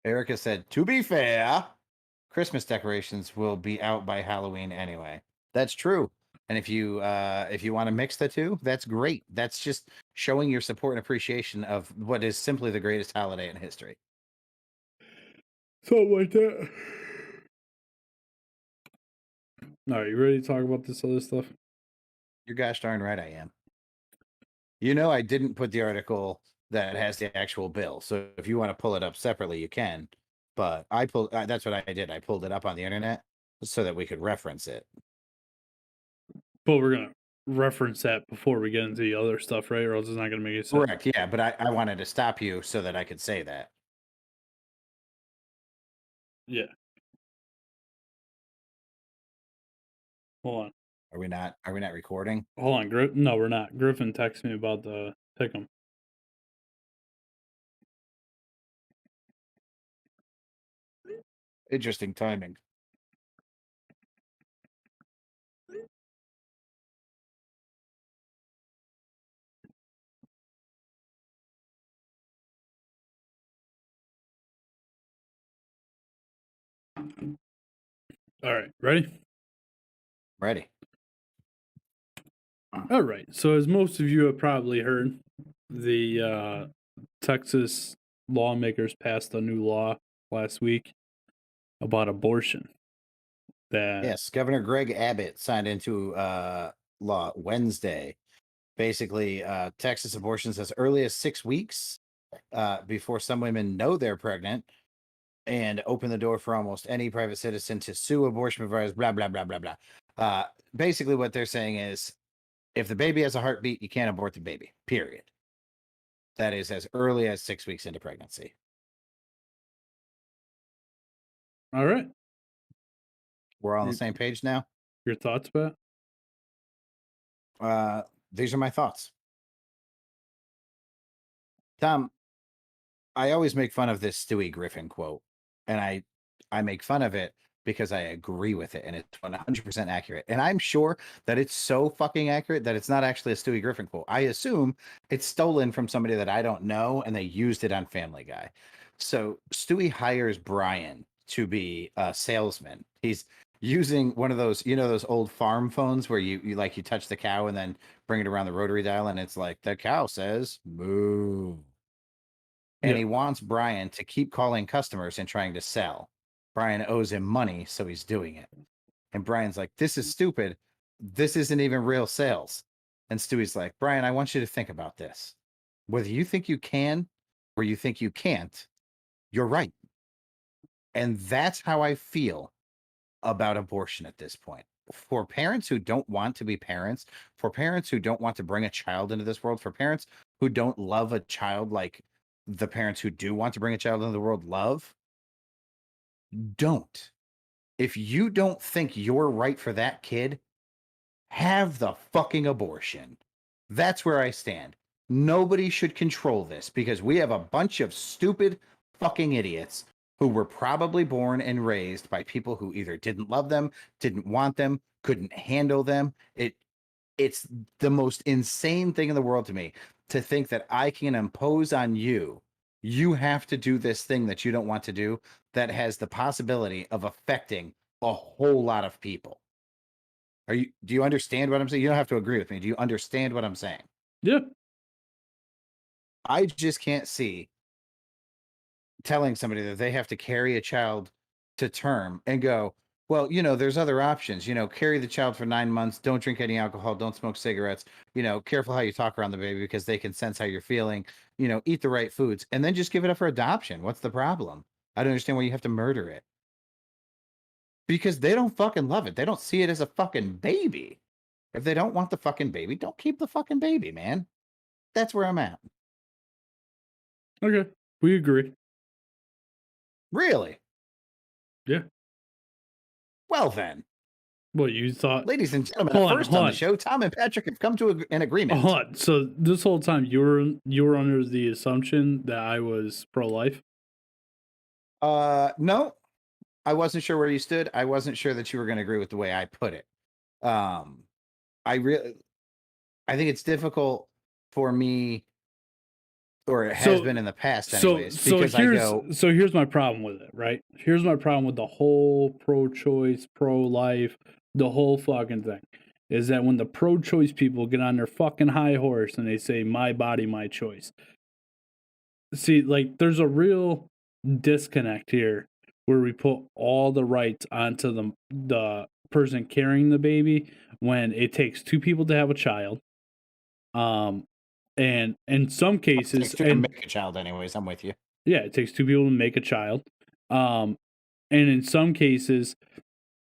Erica said, to be fair, Christmas decorations will be out by Halloween anyway. That's true. And if you want to mix the two, that's great. That's just showing your support and appreciation of what is simply the greatest holiday in history. Something like that. All right, you ready to talk about this other stuff? You're gosh darn right I am. You know, I didn't put the article that has the actual bill. So if you want to pull it up separately, you can. But that's what I did. I pulled it up on the internet so that we could reference it. But we're going to reference that before we get into the other stuff, right? Or else it's not going to make it sense. Correct. Yeah. But I wanted to stop you so that I could say that. Yeah. Hold on. Are we not recording? Hold on. No, we're not. Griffin texted me about the pick'em. Interesting timing. All right. Ready? Ready. All right. So, as most of you have probably heard, the Texas lawmakers passed a new law last week about abortion. Yes, Governor Greg Abbott signed into law Wednesday. Basically, Texas abortions as early as 6 weeks before some women know they're pregnant, and open the door for almost any private citizen to sue abortion providers. Blah blah blah blah blah. Basically, what they're saying is, if the baby has a heartbeat, you can't abort the baby. Period. That is as early as 6 weeks into pregnancy. All right. We're all on the same page now. Your thoughts, Pat? These are my thoughts. Tom, I always make fun of this Stewie Griffin quote, and I make fun of it because I agree with it, and it's 100% accurate. And I'm sure that it's so fucking accurate that it's not actually a Stewie Griffin quote. I assume it's stolen from somebody that I don't know, and they used it on Family Guy. So Stewie hires Brian to be a salesman. He's using one of those, those old farm phones where you touch the cow and then bring it around the rotary dial, and it's like, the cow says moo. And he wants Brian to keep calling customers and trying to sell. Brian owes him money, so he's doing it. And Brian's like, this is stupid. This isn't even real sales. And Stewie's like, Brian, I want you to think about this. Whether you think you can or you think you can't, you're right. And that's how I feel about abortion at this point. For parents who don't want to be parents, for parents who don't want to bring a child into this world, for parents who don't love a child like the parents who do want to bring a child into the world love, don't. If you don't think you're right for that kid, have the fucking abortion. That's where I stand. Nobody should control this because we have a bunch of stupid fucking idiots who were probably born and raised by people who either didn't love them, didn't want them, couldn't handle them. It's the most insane thing in the world to me to think that I can impose on you. You have to do this thing that you don't want to do that has the possibility of affecting a whole lot of people. Do you understand what I'm saying? You don't have to agree with me. Do you understand what I'm saying? Yeah. I just can't see telling somebody that they have to carry a child to term and go, well, there's other options. Carry the child for 9 months, don't drink any alcohol, don't smoke cigarettes, careful how you talk around the baby because they can sense how you're feeling, eat the right foods, and then just give it up for adoption. What's the problem? I don't understand why you have to murder it. Because they don't fucking love it. They don't see it as a fucking baby. If they don't want the fucking baby, don't keep the fucking baby, man. That's where I'm at. Okay. We agree. Really? Yeah. Well then. What you thought? Ladies and gentlemen, first on the show, Tom and Patrick have come to an agreement. Hold on. So this whole time you were under the assumption that I was pro-life? No. I wasn't sure where you stood. I wasn't sure that you were going to agree with the way I put it. I think it's difficult for me, or it has been in the past anyways, so here's my problem with it, right? Here's my problem with the whole pro-choice, pro-life, the whole fucking thing. Is that when the pro-choice people get on their fucking high horse and they say, my body, my choice. See, like, there's a real disconnect here where we put all the rights onto the person carrying the baby when it takes two people to have a child. And in some cases, to make a child anyways, I'm with you. Yeah, it takes two people to make a child. And in some cases,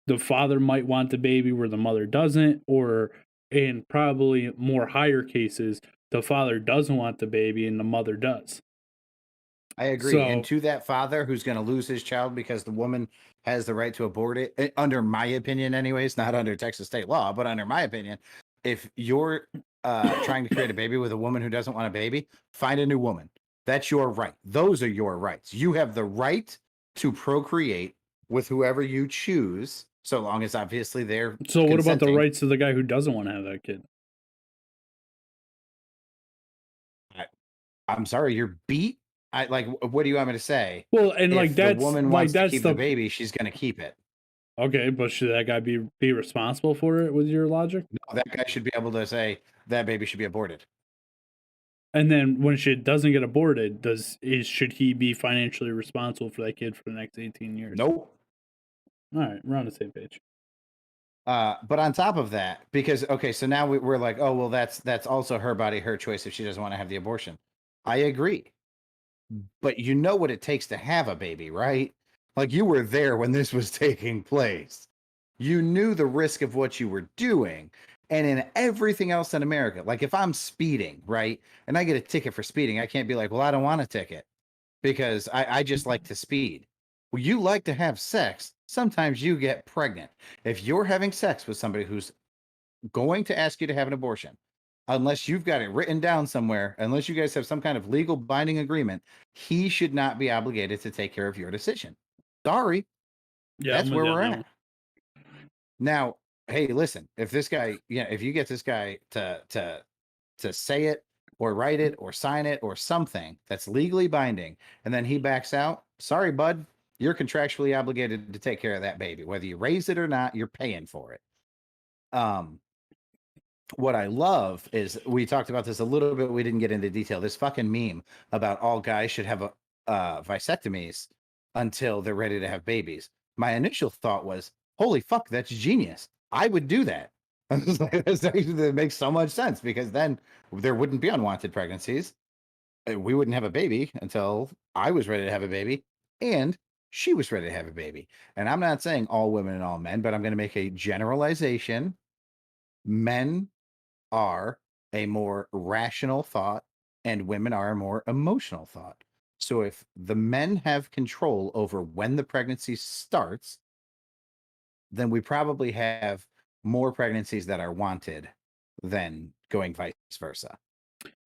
the father might want the baby where the mother doesn't, or in probably more higher cases, the father doesn't want the baby and the mother does. I agree. And to that father who's going to lose his child because the woman has the right to abort it, under my opinion anyways, not under Texas state law, but under my opinion, if you're trying to create a baby with a woman who doesn't want a baby, find a new woman. That's your right. Those are your rights. You have the right to procreate with whoever you choose, so long as obviously they're So what about the rights of the guy who doesn't want to have that kid? I'm sorry, you're beat. What do you want me to say? Well, and if the woman wants to keep the baby, she's going to keep it. Okay, but should that guy be responsible for it with your logic? No, that guy should be able to say that baby should be aborted. And then when shit doesn't get aborted, should he be financially responsible for that kid for the next 18 years? Nope. All right, we're on the same page. But on top of that, because so now we're like, oh well, that's also her body, her choice if she doesn't want to have the abortion. I agree. But you know what it takes to have a baby, right? Like, you were there when this was taking place. You knew the risk of what you were doing. And in everything else in America, like if I'm speeding, right, and I get a ticket for speeding, I can't be like, well, I don't want a ticket because I just like to speed. Well, you like to have sex. Sometimes you get pregnant. If you're having sex with somebody who's going to ask you to have an abortion, unless you've got it written down somewhere, unless you guys have some kind of legal binding agreement, he should not be obligated to take care of your decision. Sorry. Yeah, that's where we're at. Now, hey, listen, if this guy, if you get this guy to say it or write it or sign it or something that's legally binding, and then he backs out, sorry, bud, you're contractually obligated to take care of that baby. Whether you raise it or not, you're paying for it. What I love is, we talked about this a little bit, we didn't get into detail, this fucking meme about all guys should have vasectomies until they're ready to have babies. My initial thought was, holy fuck, that's genius. I would do that. That makes so much sense, because then there wouldn't be unwanted pregnancies. We wouldn't have a baby until I was ready to have a baby and she was ready to have a baby. And I'm not saying all women and all men, but I'm going to make a generalization. Men are a more rational thought and women are a more emotional thought. So if the men have control over when the pregnancy starts, then we probably have more pregnancies that are wanted than going vice versa.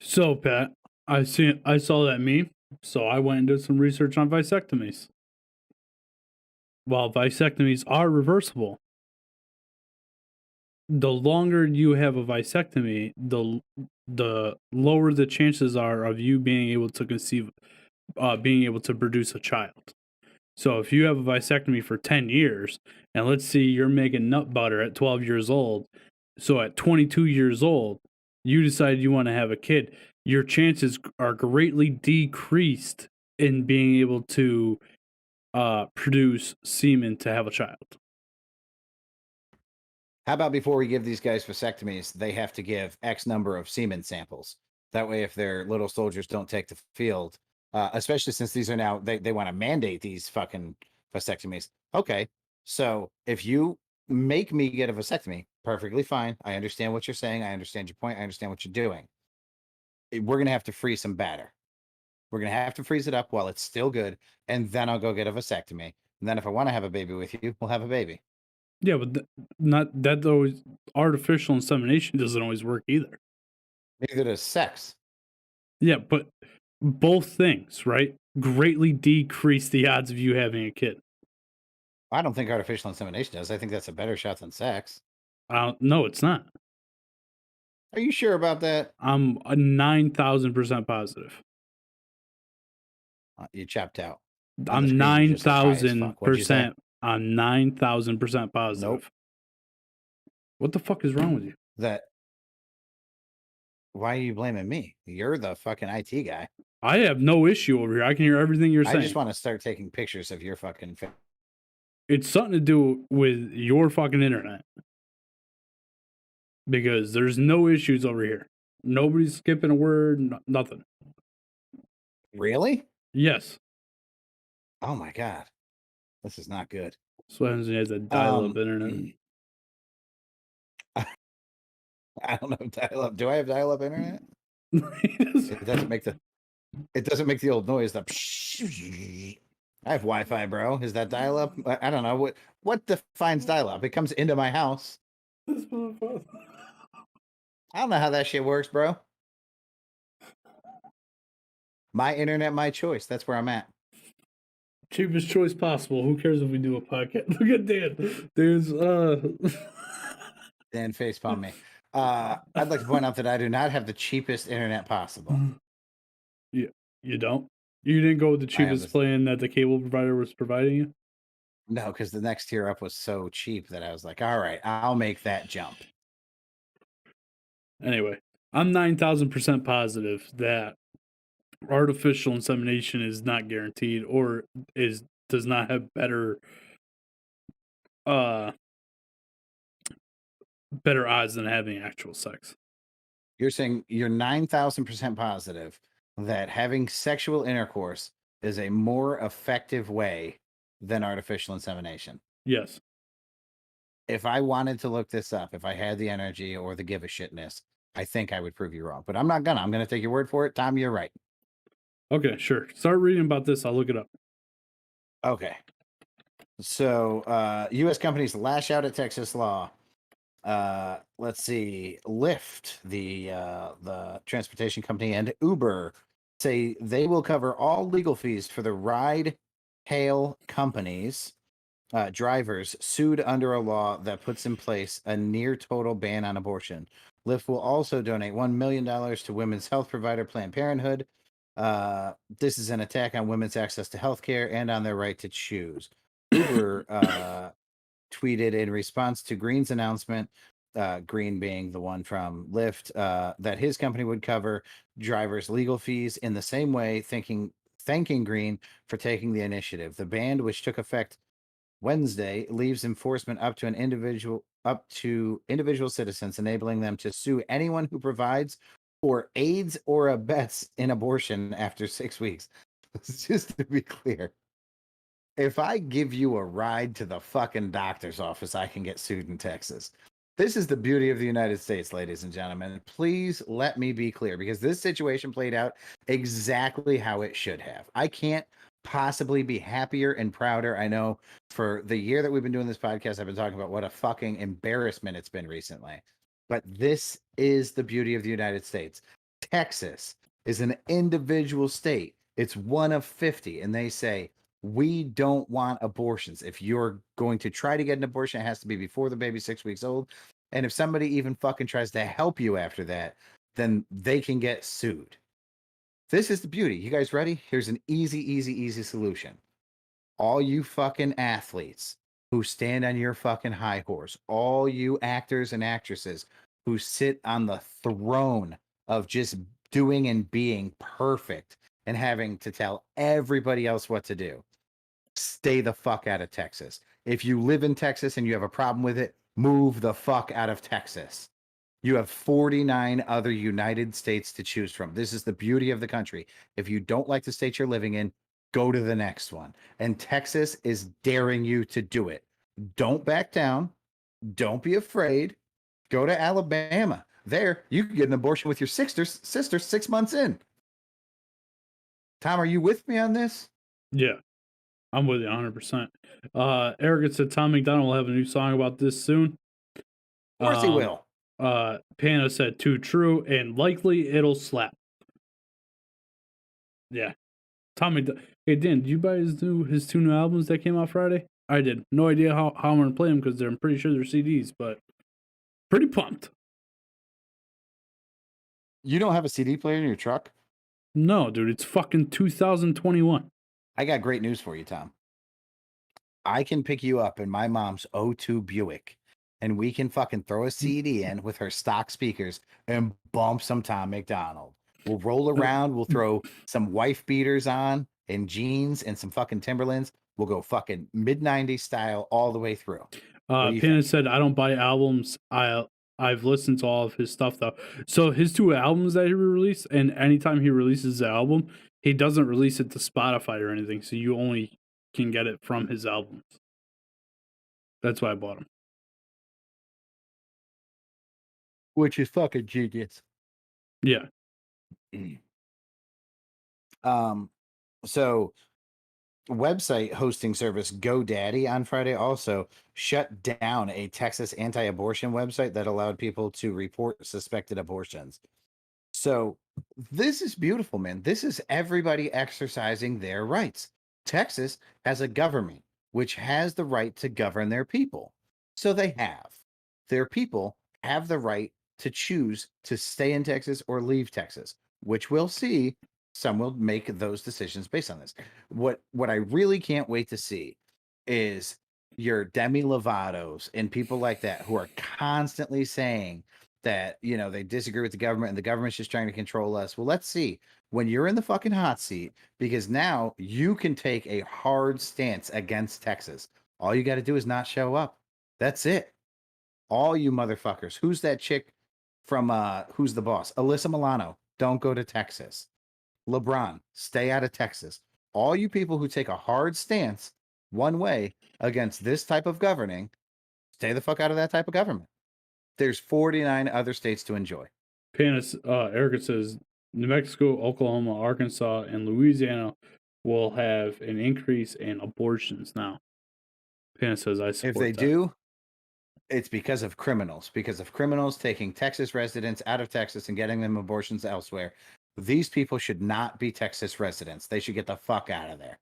So, Pat, I saw that meme, so I went and did some research on vasectomies. While vasectomies are reversible, the longer you have a vasectomy, the lower the chances are of you being able to conceive, being able to produce a child. So if you have a vasectomy for 10 years, and let's see you're making nut butter at 12 years old, so at 22 years old, you decide you want to have a kid, your chances are greatly decreased in being able to produce semen to have a child. How about before we give these guys vasectomies, they have to give X number of semen samples. That way, if their little soldiers don't take the field, especially since these are now, they want to mandate these fucking vasectomies. Okay. So if you make me get a vasectomy, perfectly fine. I understand what you're saying. I understand your point. I understand what you're doing. We're going to have to freeze some batter. We're going to have to freeze it up while it's still good. And then I'll go get a vasectomy. And then if I want to have a baby with you, we'll have a baby. Yeah, but not that always artificial insemination doesn't always work either. Neither does sex. Yeah, but both things, right, greatly decrease the odds of you having a kid. I don't think artificial insemination does. I think that's a better shot than sex. No, it's not. Are you sure about that? I'm 9,000% positive. You chopped out. I'm 9,000%. I'm 9,000% positive. Nope. What the fuck is wrong with you? Why are you blaming me? You're the fucking IT guy. I have no issue over here. I can hear everything you're saying. I just want to start taking pictures of your fucking face. It's something to do with your fucking internet. Because there's no issues over here. Nobody's skipping a word, nothing. Really? Yes. Oh my God. This is not good. So happens when he has a dial-up internet. I don't know dial-up. Do I have dial-up internet? It doesn't make the old noise. I have Wi-Fi, bro. Is that dial-up? I don't know. What defines dial-up? It comes into my house. I don't know how that shit works, bro. My internet, my choice. That's where I'm at. Cheapest choice possible. Who cares if we do a podcast? Look at Dan. There's Dan facepalm me. I'd like to point out that I do not have the cheapest internet possible. Yeah, you don't? You didn't go with the cheapest plan that the cable provider was providing you? No, because the next tier up was so cheap that I was like, all right, I'll make that jump. Anyway, I'm 9,000% positive that artificial insemination is not guaranteed or does not have better odds than having actual sex. You're saying you're 9,000% positive that having sexual intercourse is a more effective way than artificial insemination? Yes. If I wanted to look this up, if I had the energy or the give a shitness, I think I would prove you wrong. But I'm not gonna. I'm gonna take your word for it. Tom, you're right. Okay, sure. Start reading about this. I'll look it up. Okay. So U.S. companies lash out at Texas law. Let's see. Lyft, the transportation company, and Uber say they will cover all legal fees for the ride-hail companies. Drivers sued under a law that puts in place a near total ban on abortion. Lyft will also donate $1 million to women's health provider Planned Parenthood. This is an attack on women's access to health care and on their right to choose. Uber tweeted in response to Green's announcement, Green being the one from Lyft, that his company would cover drivers' legal fees in the same way, thanking Green for taking the initiative. The ban, which took effect Wednesday, leaves enforcement up to individual citizens, enabling them to sue anyone who provides or aids or abets in abortion after 6 weeks. Just to be clear, if I give you a ride to the fucking doctor's office, I can get sued in Texas. This is the beauty of the United States, ladies and gentlemen. Please let me be clear, because this situation played out exactly how it should have. I can't possibly be happier and prouder. I know for the year that we've been doing this podcast, I've been talking about what a fucking embarrassment it's been recently. But this is the beauty of the United States. Texas is an individual state. It's one of 50. And they say, we don't want abortions. If you're going to try to get an abortion, it has to be before the baby's 6 weeks old. And if somebody even fucking tries to help you after that, then they can get sued. This is the beauty. You guys ready? Here's an easy solution. All you fucking athletes who stand on your fucking high horse, all you actors and actresses who sit on the throne of just doing and being perfect and having to tell everybody else what to do, stay the fuck out of Texas. If you live in Texas and you have a problem with it, move the fuck out of Texas. You have 49 other United States to choose from. This is the beauty of the country. If you don't like the state you're living in, go to the next one. And Texas is daring you to do it. Don't back down. Don't be afraid. Go to Alabama. There, you can get an abortion with your sister 6 months in. Tom, are you with me on this? Yeah, I'm with you 100%. Eric said Tom McDonald will have a new song about this soon. Of course he will. Pano said too true, and likely it'll slap. Yeah. Tom McDonald. Hey, Dan, did you buy his two new albums that came out Friday? I did. No idea how I'm going to play them because I'm pretty sure they're CDs, but pretty pumped. You don't have a CD player in your truck? No, dude, it's fucking 2021. I got great news for you, Tom. I can pick you up in my mom's '02 Buick, and we can fucking throw a CD in with her stock speakers and bump some Tom McDonald. We'll roll around. We'll throw some wife beaters on and jeans and some fucking Timberlands. We'll go fucking mid-90s style all the way through. Pina said, I don't buy albums. I've listened to all of his stuff, though. So his two albums that he released, and anytime he releases the album, he doesn't release it to Spotify or anything. So you only can get it from his albums. That's why I bought them. Which is fucking genius. Yeah. So website hosting service GoDaddy on Friday also shut down a Texas anti-abortion website that allowed people to report suspected abortions. So this is beautiful, man. This is everybody exercising their rights. Texas has a government which has the right to govern their people. So they have. Their people have the right to choose to stay in Texas or leave Texas, which we'll see. Some will make those decisions based on this. What I really can't wait to see is your Demi Lovatos and people like that who are constantly saying that, you know, they disagree with the government and the government's just trying to control us. Well, let's see when you're in the fucking hot seat, because now you can take a hard stance against Texas. All you got to do is not show up. That's it. All you motherfuckers. Who's that chick from Who's the Boss? Alyssa Milano. Don't go to Texas. LeBron, stay out of Texas. All you people who take a hard stance one way against this type of governing, stay the fuck out of that type of government. There's 49 other states to enjoy. Erica says New Mexico, Oklahoma, Arkansas, and Louisiana will have an increase in abortions now. Pana says I support If they that. do, it's because of criminals taking Texas residents out of Texas and getting them abortions elsewhere. These people should not be Texas residents. They should get the fuck out of there.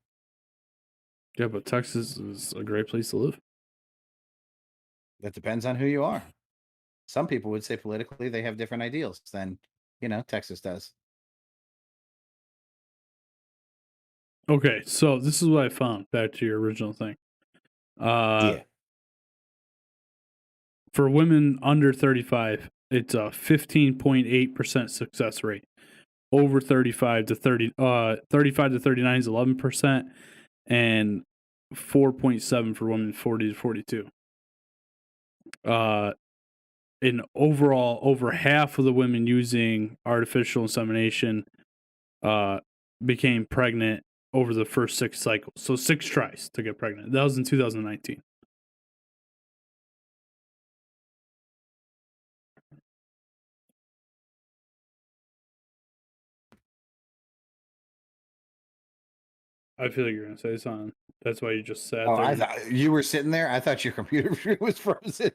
Yeah, but Texas is a great place to live. That depends on who you are. Some people would say politically they have different ideals than, you know, Texas does. Okay, so this is what I found. Back to your original thing. Yeah. For women under 35, it's a 15.8% success rate. Over 35 to 39 is 11%, and 4.7 for women 40 to 42. In overall, over half of the women using artificial insemination became pregnant over the first 6 cycles. So 6 tries to get pregnant. That was in 2019. I feel like you're gonna say something. That's why you just sat Oh, there. I thought you were sitting there. I thought your computer was frozen.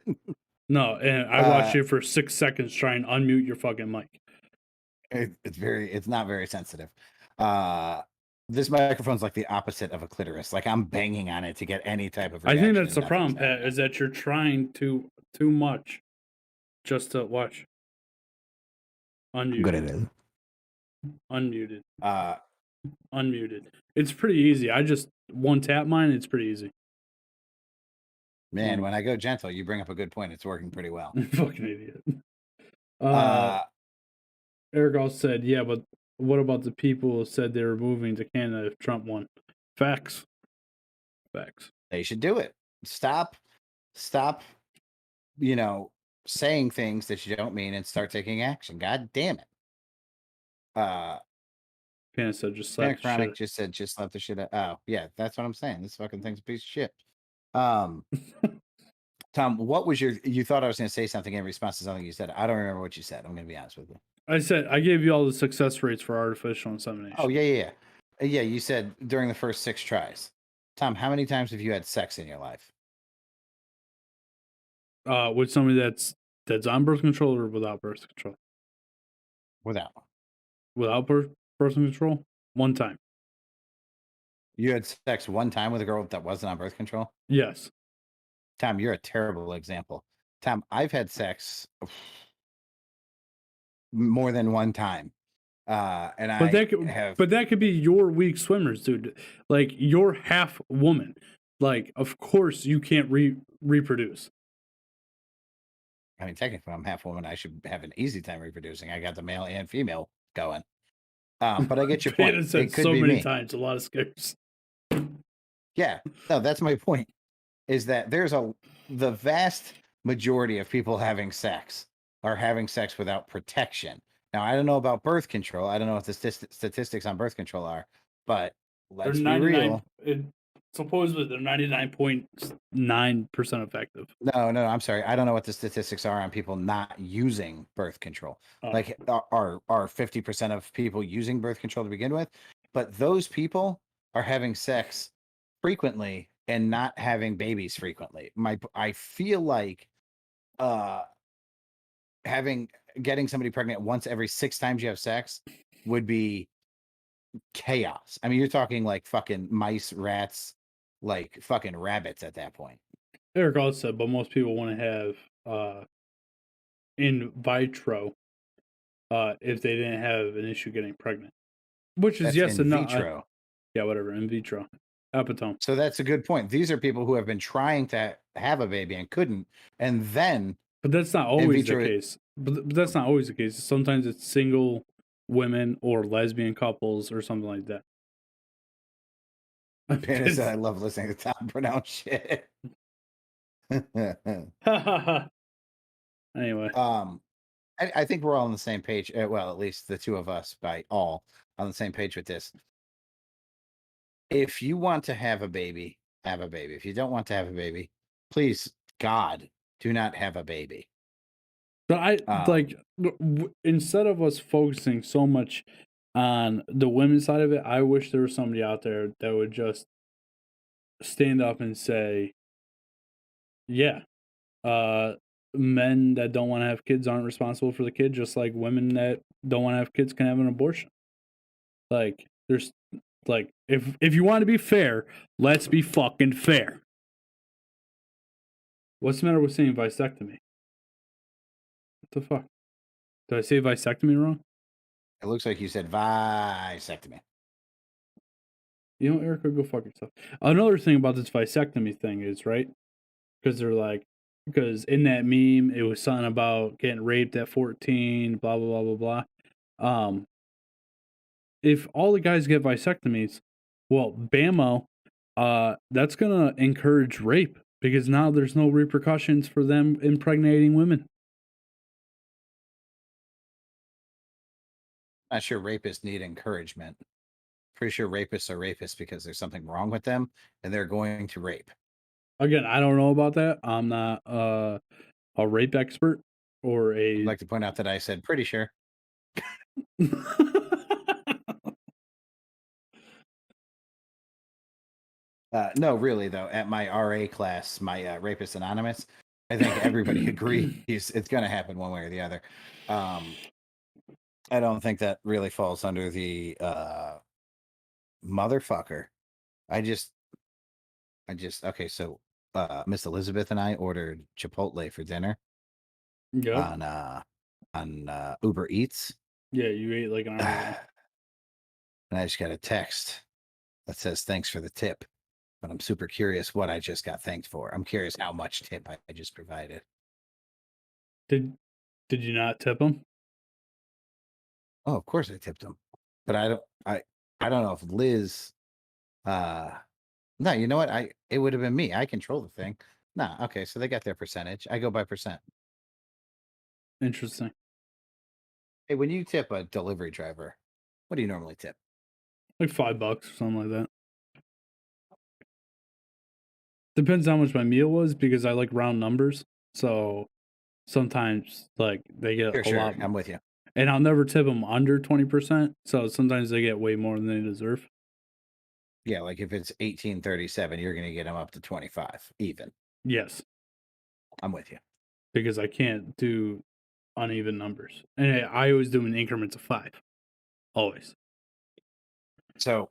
No, and I watched you for 6 seconds try and unmute your fucking mic. It's not very sensitive. This microphone's like the opposite of a clitoris. Like I'm banging on it to get any type of I reaction. think that's the and problem, nothing's Pat, happening. is that you're trying too much just to watch. I'm good at Unmuted. it. Unmuted. Uh, Unmuted. It's pretty easy. I just one tap mine, it's pretty easy. man, when I go gentle, you bring up a good point. It's working pretty well. Fucking idiot. Eric also said, yeah, but what about the people who said they were moving to Canada if Trump won? Facts. They should do it. Stop, saying things that you don't mean and start taking action. God damn it. Panic said, just slap Panic the Chronic shit. just said, just slap the shit out. Oh, yeah, that's what I'm saying. This fucking thing's a piece of shit. Tom, what was you thought I was going to say something in response to something you said. I don't remember what you said. I'm going to be honest with you. I said, I gave you all the success rates for artificial insemination. Oh, yeah. Yeah, you said during the first 6 tries. Tom, how many times have you had sex in your life? With somebody that's on birth control or without birth control? Without birth control? One time. You had sex one time with a girl that wasn't on birth control? Yes. Tom, you're a terrible example. Tom, I've had sex more than one time. But that could be your weak swimmers, dude. Like, you're half woman. Like, of course you can't reproduce. I mean, technically, I'm half woman. I should have an easy time reproducing. I got the male and female going. But I get your point. It said could so be many me. times, a lot of scares. Yeah, no, that's my point. Is that there's the vast majority of people having sex are having sex without protection. Now, I don't know about birth control. I don't know what the statistics on birth control are, but let's be real. Supposedly they're 99.9% effective. No, I'm sorry. I don't know what the statistics are on people not using birth control. Like, are 50% of people using birth control to begin with? But those people are having sex frequently and not having babies frequently. I feel like getting somebody pregnant once every 6 times you have sex would be chaos. I mean, you're talking like fucking mice, rats, like fucking rabbits at that point. Eric also said, but most people want to have in vitro if they didn't have an issue getting pregnant. Which is yes and no. Vitro. Yeah, whatever. In vitro. Epitome. So that's a good point. These are people who have been trying to have a baby and couldn't, and then. But that's not always the case. But that's not always the case. Sometimes it's single women or lesbian couples or something like that. Panda said, I love listening to Tom pronounce shit. Anyway. I think we're all on the same page. Well, at least the two of us, by all, on the same page with this. If you want to have a baby, have a baby. If you don't want to have a baby, please, God, do not have a baby. But instead of us focusing so much on the women's side of it, I wish there was somebody out there that would just stand up and say, yeah, men that don't want to have kids aren't responsible for the kid, just like women that don't want to have kids can have an abortion. Like, there's like, if you want to be fair, let's be fucking fair. What's the matter with saying vasectomy? What the fuck? Did I say vasectomy wrong? It looks like you said vasectomy. You know, Erica, go fuck yourself. Another thing about this vasectomy thing is, right? Because in that meme, it was something about getting raped at 14, blah, blah, blah, blah, blah. If all the guys get vasectomies, well, bammo, that's going to encourage rape because now there's no repercussions for them impregnating women. I'm not sure rapists need encouragement. Pretty sure rapists are rapists because there's something wrong with them and they're going to rape. Again, I don't know about that. I'm not a rape expert or I'd like to point out that I said pretty sure. No, really though. At my RA class, my Rapist Anonymous, I think everybody agrees it's going to happen one way or the other. I don't think that really falls under the motherfucker. I just okay. So Miss Elizabeth and I ordered Chipotle for dinner Yep. on Uber Eats, Yeah, you ate like an hour ago. and I just got a text that says thanks for the tip. But I'm super curious what I just got thanked for. I'm curious how much tip I just provided. Did you not tip him? Oh, of course I tipped him. But I don't know if Liz no, you know what? It would have been me. I control the thing. Nah, okay, so they got their percentage. I go by percent. Interesting. Hey, when you tip a delivery driver, what do you normally tip? Like $5 or something like that. Depends how much my meal was because I like round numbers. So sometimes like they get a Sure, lot I'm with you. and I'll never tip them under 20%. So sometimes they get way more than they deserve. Yeah, like if it's 1837, you're gonna get them up to 25 even. Yes, I'm with you. because I can't do uneven numbers. And I always do in increments of 5. Always. So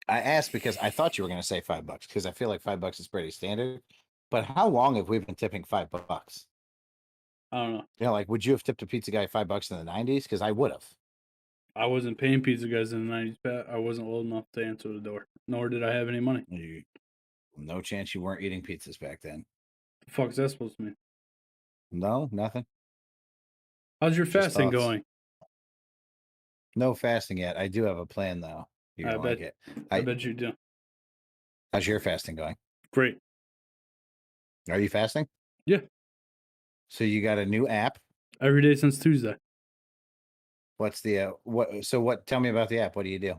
I asked because I thought you were gonna say $5 because I feel like $5 is pretty standard. But how long have we been tipping $5? I don't know. You know, like would you have tipped a pizza guy $5 in the 90s? Because I would have. I wasn't paying pizza guys in the 90s, Pat. I wasn't old enough to answer the door. Nor did I have any money. No chance you weren't eating pizzas back then. The fuck's that supposed to mean? No, nothing. How's your Just fasting thoughts. going? No fasting yet. I do have a plan though. You're I gonna bet. like it. I bet you do. How's your fasting going? Great. Are you fasting? Yeah. So you got a new app. Every day since Tuesday. What's the what? So what? Tell me about the app. What do you do?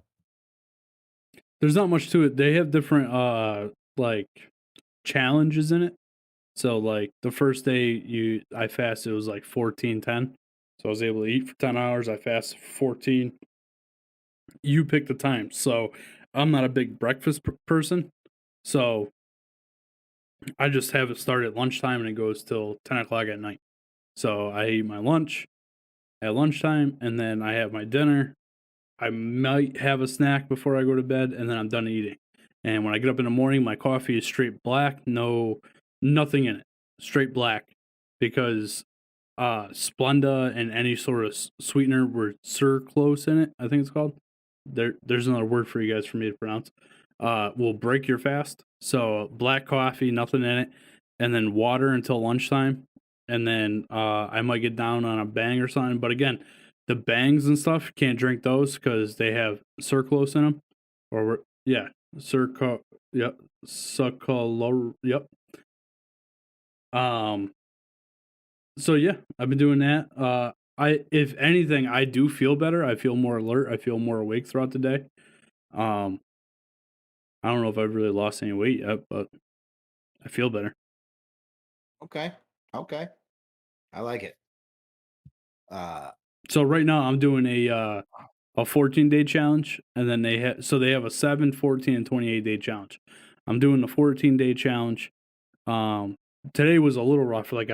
There's not much to it. They have different like challenges in it. So like the first day I fasted, it was like 14:10. So I was able to eat for 10 hours. I fasted for 14. You pick the time. So I'm not a big breakfast person. So I just have it start at lunchtime and it goes till 10 o'clock at night. So I eat my lunch at lunchtime and then I have my dinner. I might have a snack before I go to bed and then I'm done eating. And when I get up in the morning, my coffee is straight black, nothing in it. Straight black because Splenda and any sort of sweetener with sucrose in it, I think it's called. There's another word for you guys for me to pronounce. Will break your fast. So black coffee, nothing in it, and then water until lunchtime, and then I might get down on a bang or something. But again, the bangs and stuff can't drink those because they have sucralose in them, yeah, yep, sucralose, yep. So yeah, I've been doing that. If anything, I do feel better. I feel more alert. I feel more awake throughout the day. Um, I don't know if I've really lost any weight yet, but I feel better. Okay. Okay. I like it. So right now I'm doing a 14-day challenge, and then they have a 7, 14, and 28-day challenge. I'm doing the 14-day challenge. Today was a little rough. Like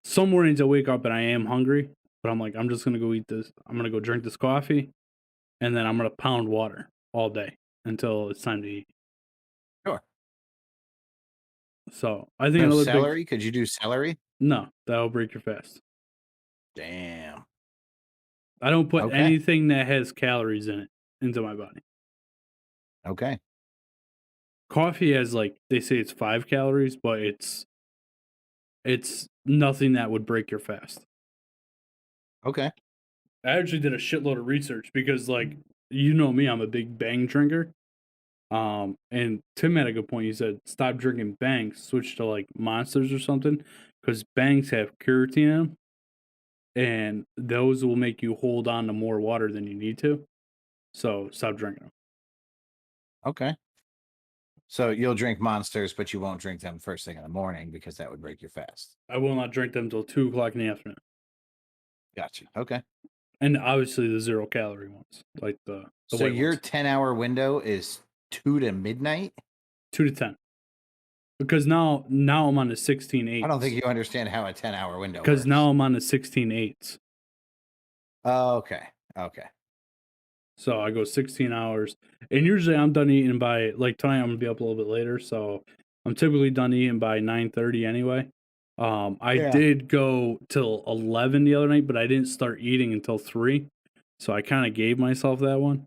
some mornings I wake up and I am hungry, but I'm like, I'm just gonna go eat this. I'm gonna go drink this coffee, and then I'm gonna pound water all day until it's time to eat. Sure. So I think No another celery? Could you do celery? no, that'll break your fast. Damn. I don't put Okay. anything that has calories in it into my body. Okay. Coffee has they say it's 5 calories, but it's nothing that would break your fast. Okay. I actually did a shitload of research because you know me, I'm a big bang drinker. And Tim had a good point. He said stop drinking bangs, switch to monsters or something, because bangs have creatine in them, and those will make you hold on to more water than you need to. So stop drinking them. Okay. So you'll drink monsters, but you won't drink them first thing in the morning because that would break your fast. I will not drink them till 2 o'clock in the afternoon. Gotcha. Okay. And obviously the 0-calorie ones, like the So white your ones. 10-hour window is 2 to midnight? 2 to 10. Because now I'm on the 16 I don't think eights. you understand how a 10-hour window Because works. now I'm on the 16 eights. Oh, okay. So I go 16 hours. And usually I'm done eating by, like tonight I'm going to be up a little bit later. So I'm typically done eating by 9:30 anyway. I did go till 11 the other night, but I didn't start eating until 3. So I kind of gave myself that one.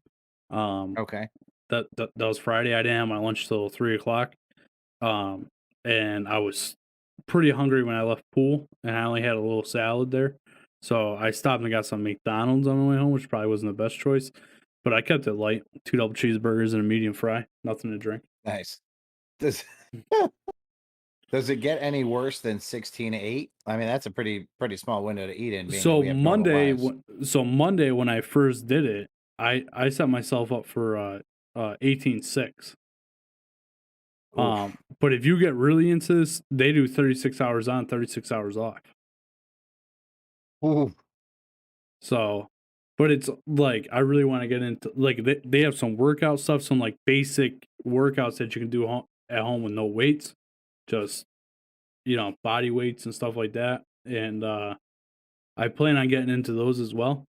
Okay. That was Friday. I didn't have my lunch till 3 o'clock. And I was pretty hungry when I left pool, and I only had a little salad there. So I stopped and got some McDonald's on the way home, which probably wasn't the best choice. But I kept it light. 2 double cheeseburgers and a medium fry. Nothing to drink. Nice. Does it get any worse than 16:8? I mean, that's a pretty small window to eat in. Being that So we have normal lives. Monday when I first did it, I set myself up for 18.6. Oof. But if you get really into this, they do 36 hours on, 36 hours off. Ooh. So, but it's like I really want to get into like they have some workout stuff, some like basic workouts that you can do at home with no weights, just body weights and stuff like that. And I plan on getting into those as well.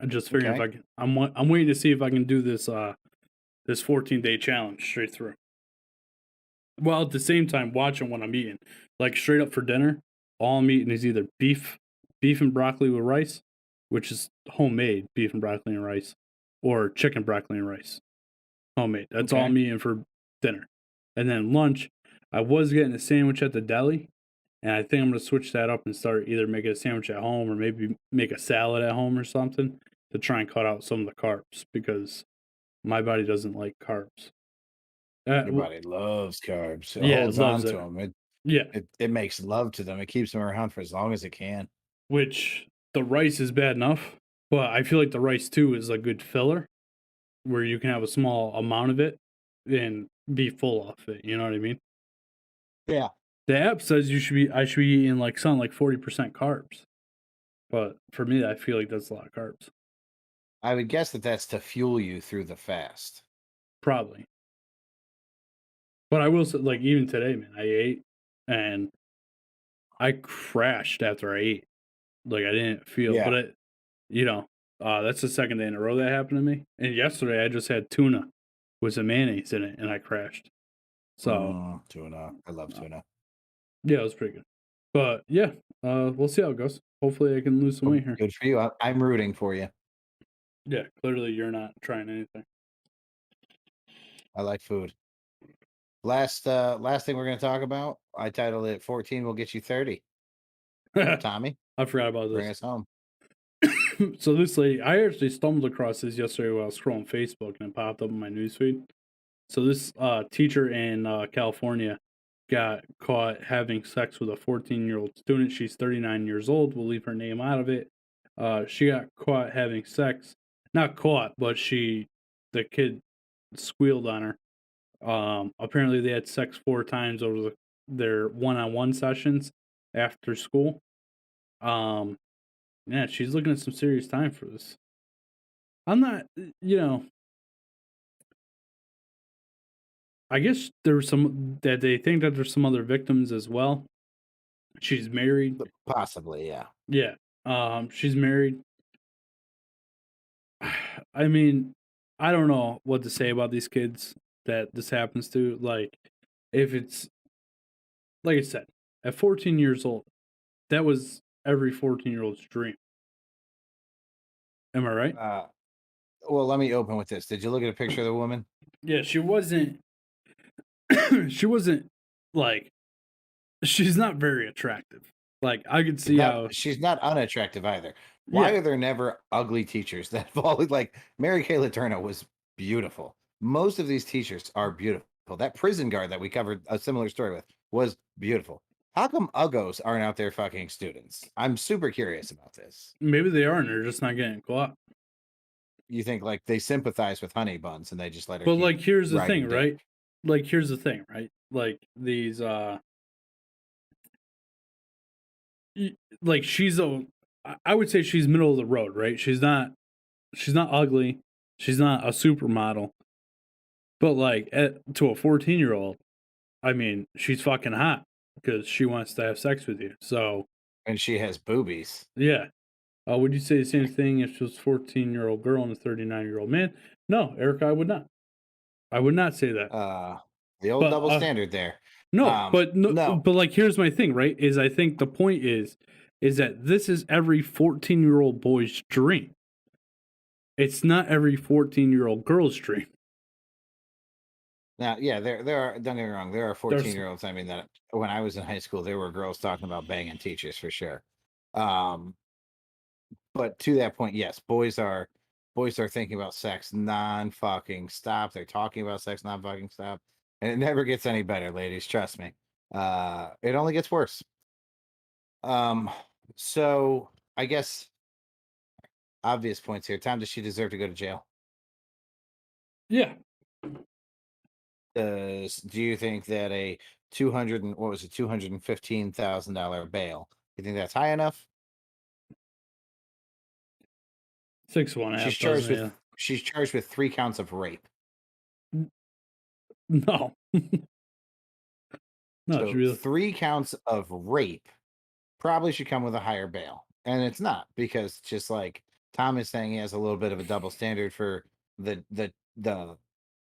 I'm just figuring if Okay. I can. I'm waiting to see if I can do this 14-day challenge straight through. While at the same time watching what I'm eating, like straight up for dinner, all I'm eating is either beef and broccoli with rice, which is homemade beef and broccoli and rice, or chicken broccoli and rice, homemade. That's all Okay. I'm eating for dinner. And then lunch, I was getting a sandwich at the deli, and I think I'm gonna switch that up and start either making a sandwich at home or maybe make a salad at home or something to try and cut out some of the carbs because my body doesn't like carbs. Your body loves carbs. It Yeah, it holds loves on to it. them. Yeah, It makes love to them. It keeps them around for as long as it can. which the rice is bad enough, but I feel like the rice too is a good filler where you can have a small amount of it and be full off it. You know what I mean? Yeah. The app says I should be eating like something like 40% carbs, but for me, I feel like that's a lot of carbs. I would guess that that's to fuel you through the fast. Probably. But I will say, like, even today, man, I ate and I crashed after I ate. Like, I didn't feel, Yeah. but that's the second day in a row that happened to me. And yesterday, I just had tuna with some mayonnaise in it, and I crashed. So, Tuna. I love tuna. yeah, it was pretty good. But yeah, we'll see how it goes. Hopefully, I can lose some Well, weight here. good for you. I'm rooting for you. Yeah, clearly you're not trying anything. I like food. Last thing we're going to talk about. I titled it 14 will get you 30. Tommy, I forgot about bring this. us home. So this lady, I actually stumbled across this yesterday while I was scrolling Facebook, and it popped up in my newsfeed. So this teacher in California got caught having sex with a 14-year-old student. She's 39 years old. We'll leave her name out of it. She got caught having sex. Not caught, but the kid squealed on her. Apparently they had sex 4 times over their one-on-one sessions after school. Yeah, she's looking at some serious time for this. I'm not, I guess there's some that they think that there's some other victims as well. She's married. Possibly, yeah. Yeah. She's married. I mean, I don't know what to say about these kids that this happens to. Like, if it's like I said, at 14 years old, that was every 14-year-old's dream. Am I right? Well, let me open with this. Did you look at a picture of the woman? Yeah, she wasn't she wasn't like she's not very attractive. Like I could see how She's not unattractive either. Why are there never ugly teachers that fall like Mary Kay Letourneau was beautiful. Most of these teachers are beautiful. That prison guard that we covered a similar story with was beautiful. How come uggos aren't out there fucking students? I'm super curious about this. maybe they are and they're just not getting caught. You think like they sympathize with honey buns and they just let her But keep like here's the riding thing, right? dick. Like here's the thing, right? Like these like I would say she's middle of the road, right? She's not ugly. She's not a supermodel. But like to a 14-year-old, I mean, she's fucking hot because she wants to have sex with you. So And she has boobies. yeah. Would you say the same thing if she was a 14-year-old girl and a 39-year-old man? No, Erica, I would not. I would not say that. The old But double standard there. no, No. but like here's my thing, right? Is I think the point is that this is every 14-year-old boy's dream. It's not every 14-year-old girl's dream. Now, yeah, there are. Don't get me wrong. There are There's 14-year-olds. I mean, that when I was in high school, there were girls talking about banging teachers for sure. But to that point, yes, boys are thinking about sex non-fucking stop. They're talking about sex non-fucking stop, and it never gets any better, ladies. Trust me. It only gets worse. So I guess obvious points here. Tom, does she deserve to go to jail? yeah. Do you think that a 200 and what was it, $215,000 bail? You think that's high enough? 6 1/2 dozen, yeah. She's charged with 3 counts of rape. No. No, So she really 3 counts of rape probably should come with a higher bail. And it's not, because just like Tom is saying, he has a little bit of a double standard for the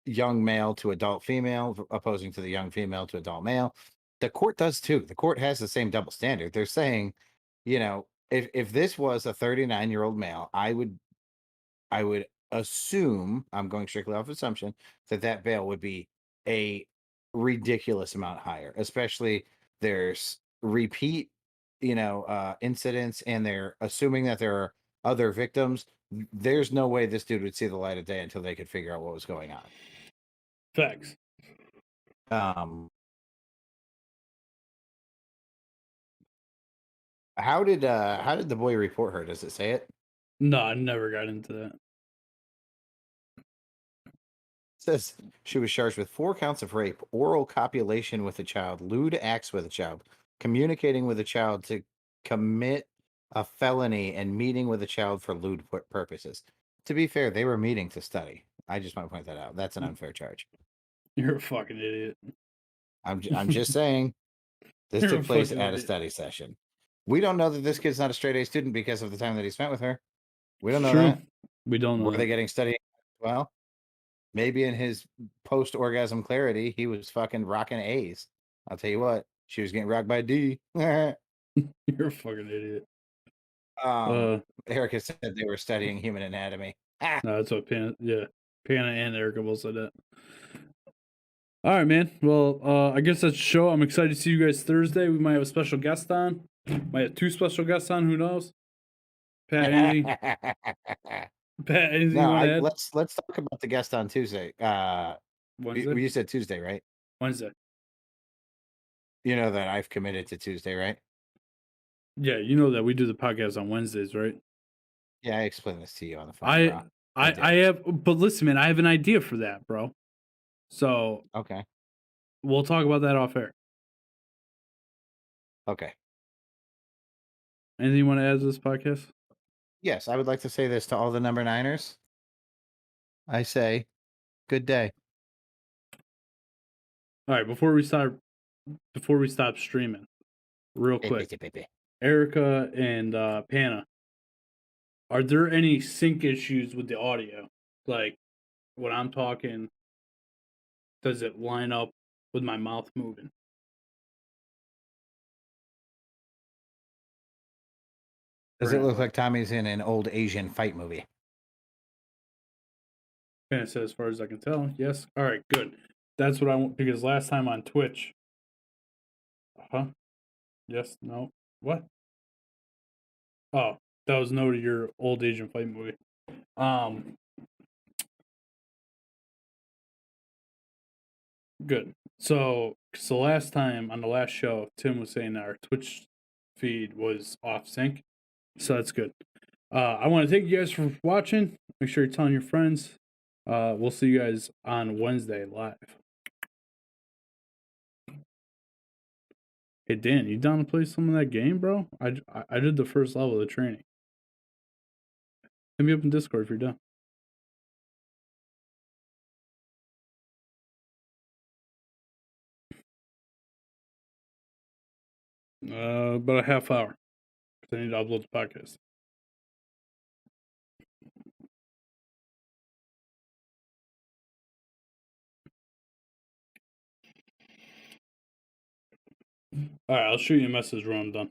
young male to adult female opposing to the young female to adult male. The court does too. The court has the same double standard. They're saying, if this was a 39-year-old male, I would assume, I'm going strictly off assumption, that bail would be a ridiculous amount higher, especially there's repeat, incidents, and they're assuming that there are other victims. There's no way this dude would see the light of day until they could figure out what was going on. facts. How did the boy report her? Does it say it? No, I never got into that. Says she was charged with 4 counts of rape, oral copulation with a child, lewd acts with a child, communicating with a child to commit a felony, and meeting with a child for lewd purposes. To be fair, they were meeting to study. I just want to point that out. That's an unfair charge. You're a fucking idiot. I'm just saying this You're a took place fucking at a idiot. study session. We don't know that this kid's not a straight A student because of the time that he spent with her. We don't know True. that. We don't know. Were they getting study? Well, maybe in his post-orgasm clarity, he was fucking rocking A's. I'll tell you what, she was getting rocked by D. You're a fucking idiot. Erica said they were studying human anatomy. Ah. No, that's what Pana and Erica both said that. All right, man. Well, I guess that's the show. I'm excited to see you guys Thursday. We might have a special guest on. Might have 2 special guests on. Who knows? Pat, anything? Pat, anything you want to add? Let's talk about the guest on Tuesday. Wednesday? You said Tuesday, right? Wednesday. You know that I've committed to Tuesday, right? Yeah, you know that we do the podcast on Wednesdays, right? Yeah, I explained this to you on the phone, bro. I have, but listen, man, I have an idea for that, bro. So okay, we'll talk about that off air. okay. Anything you want to add to this podcast? Yes, I would like to say this to all the number 9ers. I say, good day. All right, before we stop streaming, real quick, Erica and Pana, are there any sync issues with the audio? Like when I'm talking, does it line up with my mouth moving? Does it look like Tommy's in an old Asian fight movie? Pana said, as far as I can tell, yes. All right, good. That's what I want, because last time on Twitch. Yes, no. What? Oh, that was no to your old Asian fight movie. Good. So last time on the last show, Tim was saying that our Twitch feed was off sync. So that's good. I want to thank you guys for watching. Make sure you're telling your friends. We'll see you guys on Wednesday live. Hey Dan, you down to play some of that game, bro? I did the first level of the training. Hit me up in Discord if you're done. About a half hour. 'Cause I need to upload the podcast. All right, I'll shoot you a message when I'm done.